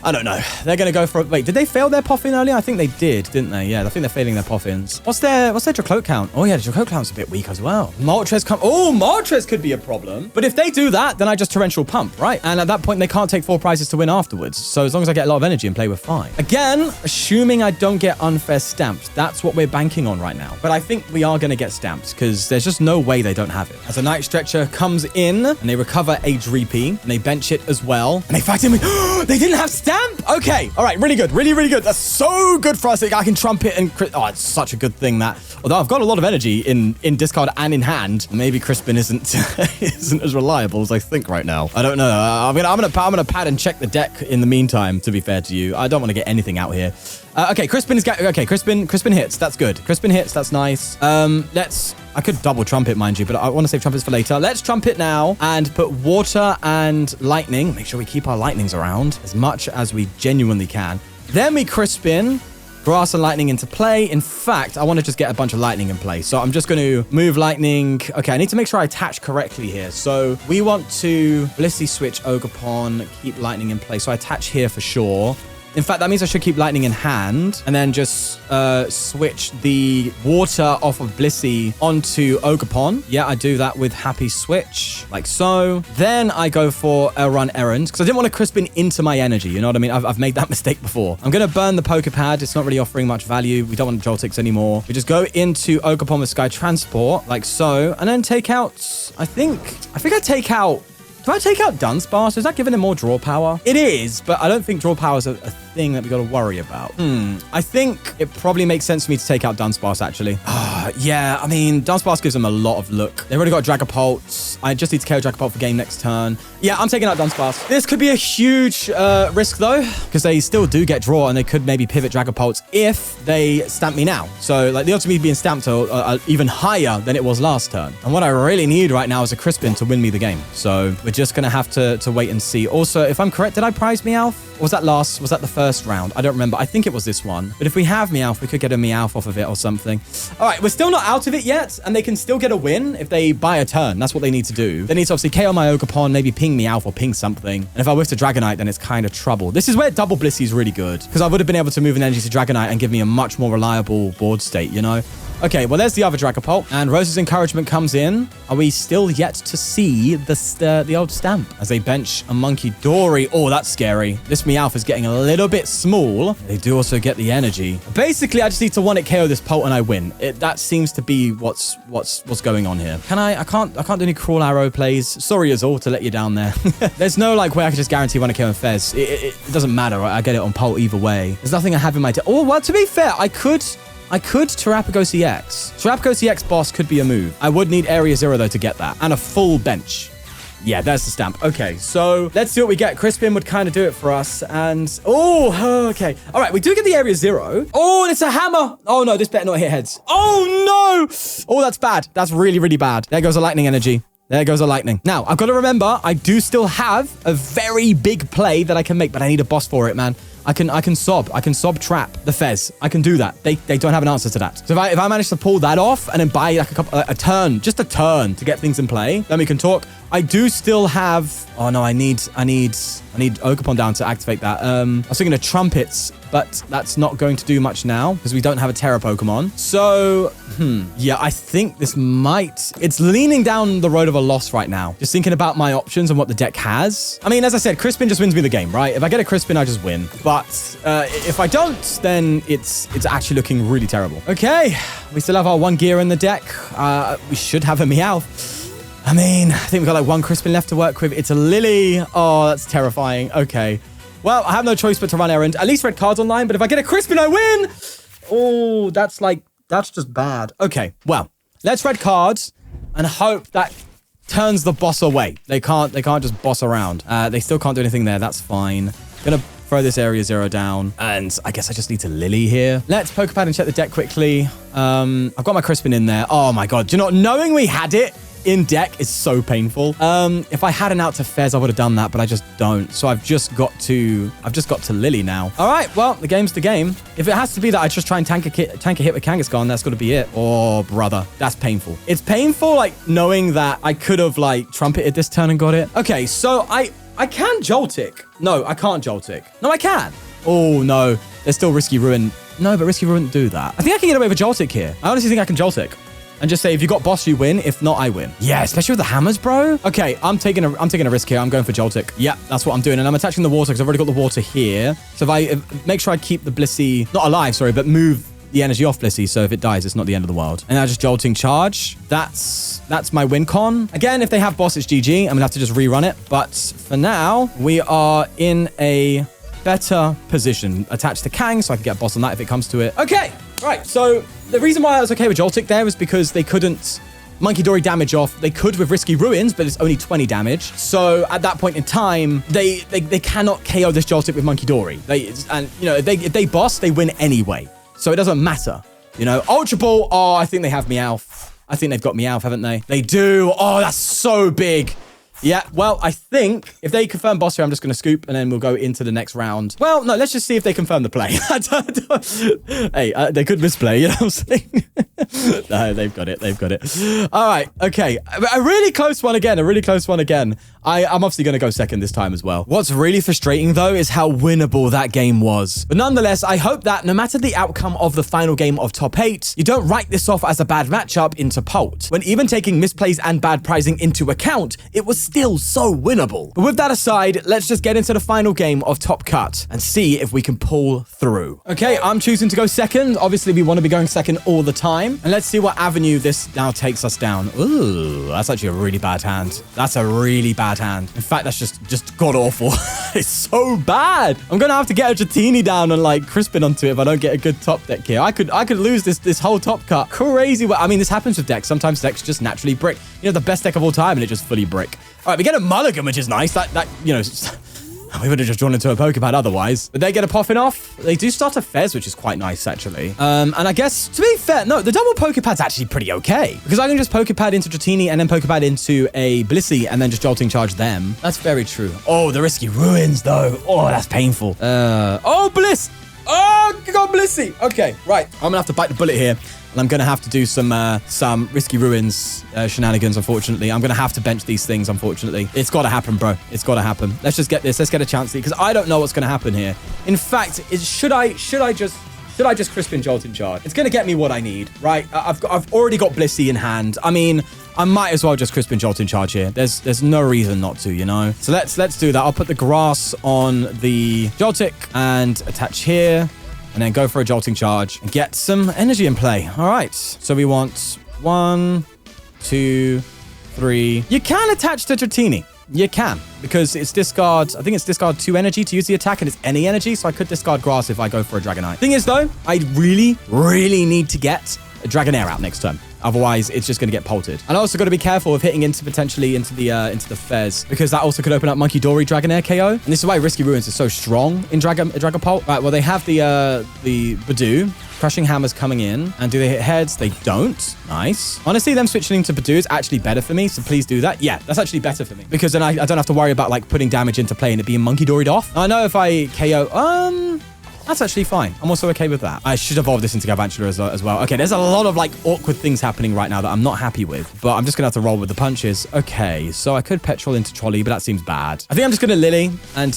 I don't know. They're going to go for... Wait, did they fail their Poffin earlier? I think they did, didn't they? Yeah, I think they're failing their Poffins. What's their Dracloak count? Oh, yeah, the Dracloak count's a bit weak as well. Moltres come... Oh, Moltres could be a problem. But if they do that, then I just Torrential Pump, right? And at that point, they can't take 4 prizes to win afterwards. So as long as I get a lot of energy and play, we're fine. Again, assuming I don't get unfair stamps, that's what we're banking on right now. But I think we are going to get stamps because there's just no way they don't have it. As a Night Stretcher comes in and they recover a Dreepy and they bench it as well. And they fight him with... They didn't have stamp? Okay. All right. Really good. Really, really good. That's so good for us. I can Trumpet and... Oh, it's such a good thing that... Although I've got a lot of energy in discard and in hand, maybe Crispin isn't as reliable as I think right now. I don't know. I'm gonna pad and check the deck in the meantime, to be fair to you. I don't want to get anything out here. Okay, Crispin hits. That's good. Crispin hits. That's nice. I could double Trumpet, mind you, but I want to save Trumpets for later. Let's Trumpet now and put Water and Lightning. Make sure we keep our Lightnings around as much as we genuinely can. Then we Crispin, Grass and Lightning into play. In fact, I want to just get a bunch of Lightning in play. So I'm just going to move Lightning. Okay, I need to make sure I attach correctly here. So we want to Blissey switch Ogerpon, keep Lightning in play. So I attach here for sure. In fact, that means I should keep Lightning in hand and then just switch the Water off of Blissey onto Ogerpon. Yeah, I do that with Happy Switch, like so. Then I go for a Run Errand because I didn't want to Crispin into my energy. You know what I mean? I've made that mistake before. I'm going to burn the Poké Pad. It's not really offering much value. We don't want Joltiks anymore. We just go into Ogerpon with Sky Transport, like so, and then take out, I think I take out... Do I take out Dunsparce? Is that giving him more draw power? It is, but I don't think draw power is a thing that we got to worry about. I think it probably makes sense for me to take out Dunsparce, actually. Yeah, I mean, Dunsparce gives them a lot of look. They've already got Dragapult. I just need to KO Dragapult for game next turn. Yeah, I'm taking out Dunsparce. This could be a huge risk, though, because they still do get draw, and they could maybe pivot Dragapult if they stamp me now. So, like, the odds of me being stamped are even higher than it was last turn. And what I really need right now is a Crispin to win me the game. So, we're just going to have to wait and see. Also, if I'm correct, did I prize Meowth? Or was that the first round? I don't remember. I think it was this one. But if we have Meowth, we could get a Meowth off of it or something. All right, we're still not out of it yet, and they can still get a win if they buy a turn. That's what they need to do. They need to obviously KO my Ogerpon, maybe ping Meowth or ping something. And if I whiff to Dragonite, then it's kind of trouble. This is where double Blissey is really good, because I would have been able to move an energy to Dragonite and give me a much more reliable board state, you know? Okay, well, there's the other Dragapult, and Rose's Encouragement comes in. Are we still yet to see the old stamp as they bench a Monkey Dory? Oh, that's scary. This Meowth is getting a little bit small. They do also get the energy. Basically, I just need to one-hit KO this Pult and I win. That seems to be what's going on here. I can't do any Crawl Arrow plays. Sorry, Azul, to let you down there. There's no way I can just guarantee one-hit KO and Fez. It doesn't matter. Right? I get it on Pult either way. There's nothing I have in my... Oh, well, to be fair, I could Terapagos EX. Terapagos EX boss could be a move. I would need Area 0, though, to get that. And a full bench. Yeah, there's the stamp. Okay, so let's see what we get. Crispin would kind of do it for us. And, oh, okay. All right, we do get the Area 0. Oh, and it's a hammer. Oh, no, this better not hit heads. Oh, no. Oh, that's bad. That's really, really bad. There goes a Lightning Energy. There goes a Lightning. Now, I've got to remember, I do still have a very big play that I can make, but I need a boss for it, man. I can sob trap the Fez. I can do that. They don't have an answer to that. So if I manage to pull that off and then buy like a turn, just a turn to get things in play, then we can talk. I do still have... Oh, no, I need Ogerpon down to activate that. I was thinking of Trumpets, but that's not going to do much now because we don't have a Terra Pokemon. So, yeah, I think this might... It's leaning down the road of a loss right now. Just thinking about my options and what the deck has. I mean, as I said, Crispin just wins me the game, right? If I get a Crispin, I just win. But if I don't, then it's actually looking really terrible. Okay, we still have our one gear in the deck. We should have a Meowth. I mean, I think we've got like one Crispin left to work with. It's a Lillie. Oh, that's terrifying. Okay. Well, I have no choice but to run errand. At least red cards online, but if I get a Crispin, I win. Oh, that's just bad. Okay, well, let's red cards and hope that turns the boss away. They can't just boss around. They still can't do anything there. That's fine. Gonna throw this area 0 down. And I guess I just need to Lillie here. Let's Poké Pad and check the deck quickly. I've got my Crispin in there. Oh my God. Do you know, knowing we had it in deck is so painful. If I had an out to Fez, I would have done that, but I just don't. So I've just got to Lillie now. All right, well, the game's the game. If it has to be that I just try and tank a hit with Kangaskhan, that's got to be it. Oh, brother, that's painful. It's painful, like, knowing that I could have, like, trumpeted this turn and got it. Okay, so I can Joltik. No, I can't Joltik. No, I can. Oh, no. There's still Risky Ruin. No, but Risky Ruin wouldn't do that. I think I can get away with Joltik here. I honestly think I can Joltik. And just say, if you got boss, you win. If not, I win. Yeah, especially with the hammers, bro. Okay, I'm taking a risk here. I'm going for Joltik. Yeah, that's what I'm doing. And I'm attaching the water because I've already got the water here. So if I make sure I keep the Blissey, not alive, sorry, but move the energy off Blissey. So if it dies, it's not the end of the world. And now just Jolting charge. That's my win con. Again, if they have boss, it's GG. I'm gonna have to just rerun it. But for now, we are in a better position. Attach the Kang so I can get a boss on that if it comes to it. Okay, right. So the reason why I was okay with Joltik there was because they couldn't Monkey Dory damage off. They could with Risky Ruins, but it's only 20 damage. So at that point in time, they cannot KO this Joltik with Monkey Dory. And you know, if they boss, they win anyway. So it doesn't matter. You know, Ultra Ball. Oh, I think they have Meowth. I think they've got Meowth, haven't they? They do. Oh, that's so big. Yeah, well, I think if they confirm boss here, I'm just going to scoop and then we'll go into the next round. Well, no, let's just see if they confirm the play. Hey, they could misplay, you know what I'm saying? No, they've got it. They've got it. All right, okay. A really close one again. I'm obviously going to go second this time as well. What's really frustrating, though, is how winnable that game was. But nonetheless, I hope that no matter the outcome of the final game of Top 8, you don't write this off as a bad matchup into Polt. When even taking misplays and bad pricing into account, it was still so winnable. But with that aside, let's just get into the final game of Top Cut and see if we can pull through. Okay, I'm choosing to go second. Obviously, we want to be going second all the time. And let's see what avenue this now takes us down. Ooh, that's actually a really bad hand. That's a really bad hand. In fact, that's just god-awful. It's so bad. I'm going to have to get a Dratini down and, like, Crispin onto it if I don't get a good top deck here. I could lose this whole Top Cut. Crazy. I mean, this happens with decks. Sometimes decks just naturally brick. You know, the best deck of all time and it just fully brick. All right, we get a Mulligan, which is nice. That you know, we would have just drawn into a Poké Pad otherwise. But they get a Poffin off. They do start a Fez, which is quite nice, actually. And I guess, to be fair, no, the double Poké Pad's actually pretty okay. Because I can just Poké Pad into Dratini and then Poké Pad into a Blissey and then just Jolting charge them. That's very true. Oh, the Risky Ruins, though. Oh, that's painful. Oh, Bliss. Oh, God, Blissey. Okay, right. I'm going to have to bite the bullet here. And I'm going to have to do some Risky Ruins shenanigans, unfortunately. I'm going to have to bench these things, unfortunately. It's got to happen, bro. It's got to happen. Let's just get this. Let's get a Chansey, because I don't know what's going to happen here. In fact, should I just Crispin Jolt in charge? It's going to get me what I need, right? I've already got Blissey in hand. I mean, I might as well just Crispin Jolt in charge here. There's no reason not to, you know? So let's do that. I'll put the grass on the Joltik and attach here. And then go for a Jolting charge and get some energy in play. All right. So we want 1, 2, 3. You can attach to Dratini. You can. Because it's discard, I think it's discard 2 energy to use the attack and it's any energy. So I could discard grass if I go for a Dragonite. Thing is, though, I really, really need to get a Dragonair out next turn. Otherwise, it's just going to get polted. And I also got to be careful of hitting potentially into the Fez, because that also could open up Monkey Dory Dragonair KO. And this is why Risky Ruins is so strong in Dragapult. Right, well, they have the Badoo. Crushing Hammer's coming in. And do they hit heads? They don't. Nice. Honestly, them switching to Badoo is actually better for me, so please do that. Yeah, that's actually better for me, because then I don't have to worry about, like, putting damage into play and it being Monkey Doried off. I know if I KO... That's actually fine. I'm also okay with that. I should evolve this into Galvantula as well. Okay, there's a lot of like awkward things happening right now that I'm not happy with, but I'm just gonna have to roll with the punches. Okay, so I could Petrel into Trolley, but that seems bad. I think I'm just gonna Lillie and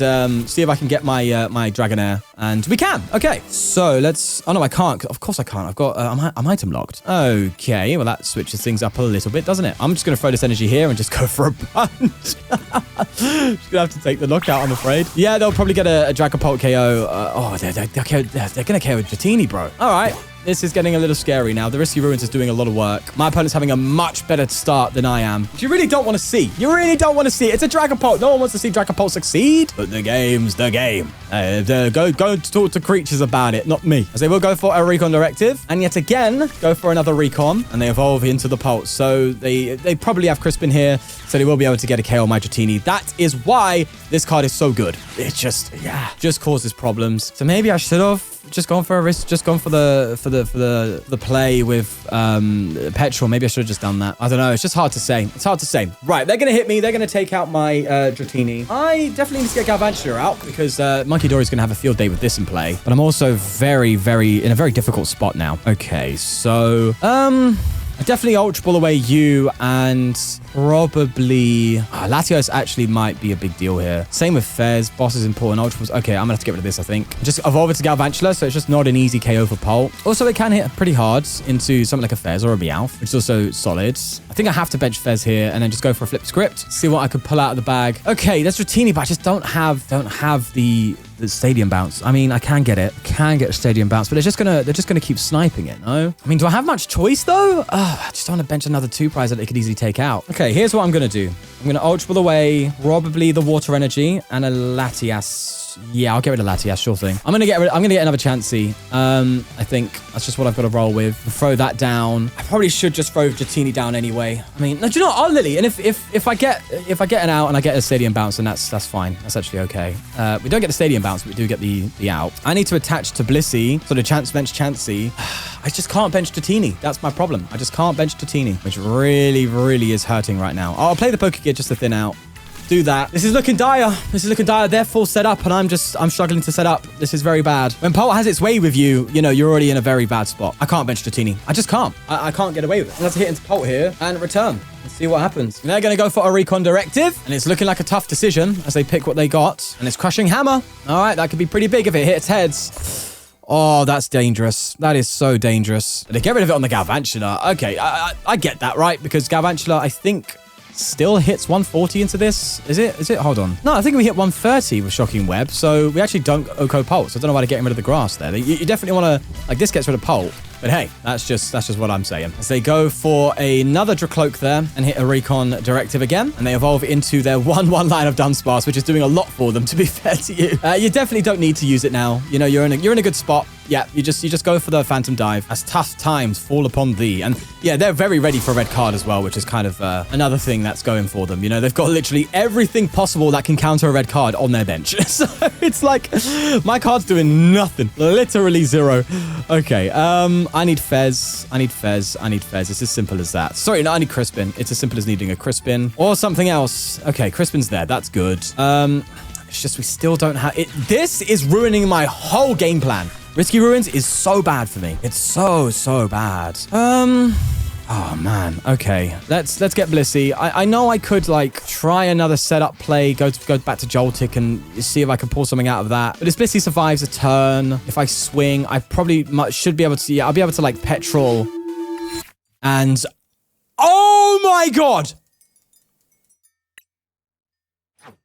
see if I can get my my Dragonair, and we can. Okay, so let's. Oh no, I can't. Of course I can't. I've got. I'm item locked. Okay, well that switches things up a little bit, doesn't it? I'm just gonna throw this energy here and just go for a punch. Just gonna have to take the knockout, I'm afraid. Yeah, they'll probably get a Dragapult KO. They're gonna KO Dratini, bro. All right. This is getting a little scary now. The Risky Ruins is doing a lot of work. My opponent's having a much better start than I am. Which you really don't want to see. You really don't want to see. It's a Dragapult. No one wants to see Dragapult succeed. But the game's the game. Go talk to creatures about it, not me. As they will go for a Recon Directive. And yet again, go for another Recon. And they evolve into the Pulse. So they probably have Crispin here. So they will be able to get a KO on my Dratini. That is why this card is so good. It just causes problems. So maybe I should have just gone for a risk, just gone for the play with Petrel. Maybe I should have just done that. I don't know. It's just hard to say. It's hard to say. Right, they're going to hit me. They're going to take out my Dratini. I definitely need to get Galvantula out because Monkey Dory's going to have a field day with this in play. But I'm also very in a very difficult spot now. Okay, so I definitely Ultra Ball away you and probably... Latias actually might be a big deal here. Same with Fez. Boss is important. Ultra Balls... Okay, I'm going to have to get rid of this, I think. Just evolve it to Galvantula, so it's just not an easy KO for Pult. Also, it can hit pretty hard into something like a Fez or a Meowth, which is also solid. I think I have to bench Fez here and then just go for a flip script. See what I could pull out of the bag. Okay, that's Dratini, but I just don't have the stadium bounce. I mean, I can get it. Can get a stadium bounce, but they're just gonna keep sniping it, no? I mean, do I have much choice though? I just don't want to bench another 2-prize that they could easily take out. Okay, here's what I'm gonna do. I'm gonna Ultra Ball away probably the Water Energy and a Latias. Yeah, I'll get rid of Latias, sure thing. I'm gonna get another Chansey. I think that's just what I've got to roll with. Throw that down. I probably should just throw Dratini down anyway. I mean, no, do you know what? I'll Lillie. And if I get an out and I get a stadium bounce, then that's fine. That's actually okay. We don't get the stadium bounce, but we do get the out. I need to attach to Blissey, so the bench Chansey. I just can't bench Dratini. That's my problem. I just can't bench Dratini, which really is hurting right now. I'll play the Pokégear just to thin out. Do that. This is looking dire. They're full set up and I'm struggling to set up. This is very bad. When Pult has its way with you, you know, you're already in a very bad spot. I can't bench Dratini. I just can't. I can't get away with it. I'm going to hit into Pult here and return. Let's see what happens. And they're going to go for a Recon Directive. And it's looking like a tough decision as they pick what they got. And it's Crushing Hammer. All right, that could be pretty big if it hits heads. Oh, that's dangerous. That is so dangerous. They get rid of it on the Galvantula. Okay, I get that, right? Because Galvantula, I think... still hits 140 into this. Is it? Hold on. No, I think we hit 130 with Shocking Web. So we actually don't Oko Pulse. I don't know why they're getting rid of the grass there. You definitely want to, like, this gets rid of Pult. But hey, that's just what I'm saying. As they go for another Dracloak there and hit a Recon Directive again. And they evolve into their 1/1 line of Dunsparce, which is doing a lot for them, to be fair to you. You definitely don't need to use it now. You know, you're in a good spot. Yeah, you just go for the Phantom Dive as tough times fall upon thee. And yeah, they're very ready for a red card as well, which is kind of another thing that's going for them. You know, they've got literally everything possible that can counter a red card on their bench. So it's like, my card's doing nothing. Literally zero. Okay, I need Fez. It's as simple as that. Sorry, no, I need Crispin. It's as simple as needing a Crispin or something else. Okay, Crispin's there. That's good. It's just we still don't have it. This is ruining my whole game plan. Risky Ruins is so bad for me. It's so bad. Oh man. Okay. Let's get Blissey. I know I could like try another setup play, go back to Joltik and see if I can pull something out of that. But if Blissey survives a turn, if I swing, I probably should be able to. Yeah, I'll be able to like Petrel. And oh my god!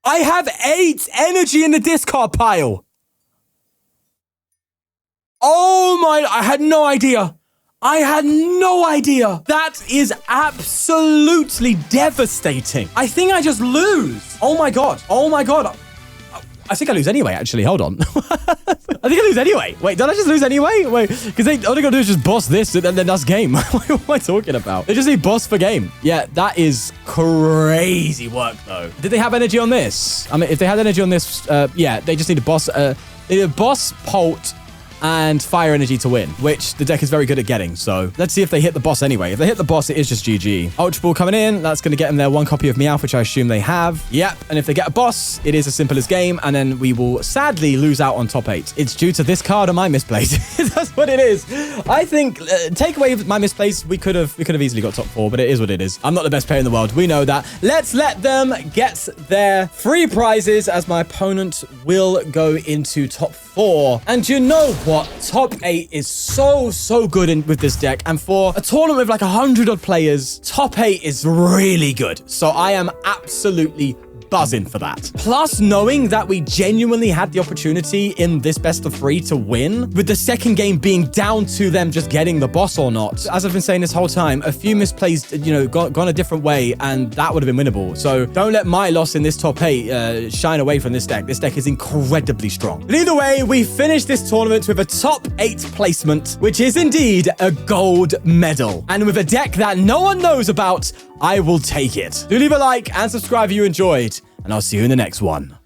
I have 8 energy in the discard pile. Oh my, I had no idea. That is absolutely devastating. I think I just lose. Oh my god. I think I lose anyway, actually. Hold on. I think I lose anyway. Wait, did I just lose anyway? Wait, because all they gotta do is just boss this and then that's game. What am I talking about? They just need boss for game. Yeah, that is crazy work, though. Did they have energy on this? I mean, if they had energy on this, yeah, they just need a boss. They need a boss Pult and Fire Energy to win, which the deck is very good at getting. So let's see if they hit the boss anyway. If they hit the boss, it is just GG. Ultra Ball coming in. That's going to get them their one copy of Meowth, which I assume they have. Yep. And if they get a boss, it is as simple as game. And then we will sadly lose out on top 8. It's due to this card and my misplays. That's what it is. I think take away my misplays, we could have easily got top 4, but it is what it is. I'm not the best player in the world. We know that. Let's let them get their free prizes as my opponent will go into top 4. And you know what? Top 8 is so good with this deck. And for a tournament with like 100 odd players, top 8 is really good. So I am absolutely buzzing for that. Plus, knowing that we genuinely had the opportunity in this best of 3 to win, with the second game being down to them just getting the boss or not. As I've been saying this whole time, a few misplays, gone a different way, and that would have been winnable. So don't let my loss in this top 8 shine away from this deck. This deck is incredibly strong. But either way, we finished this tournament with a top 8 placement, which is indeed a gold medal. And with a deck that no one knows about, I will take it. Do leave a like and subscribe if you enjoyed, and I'll see you in the next one.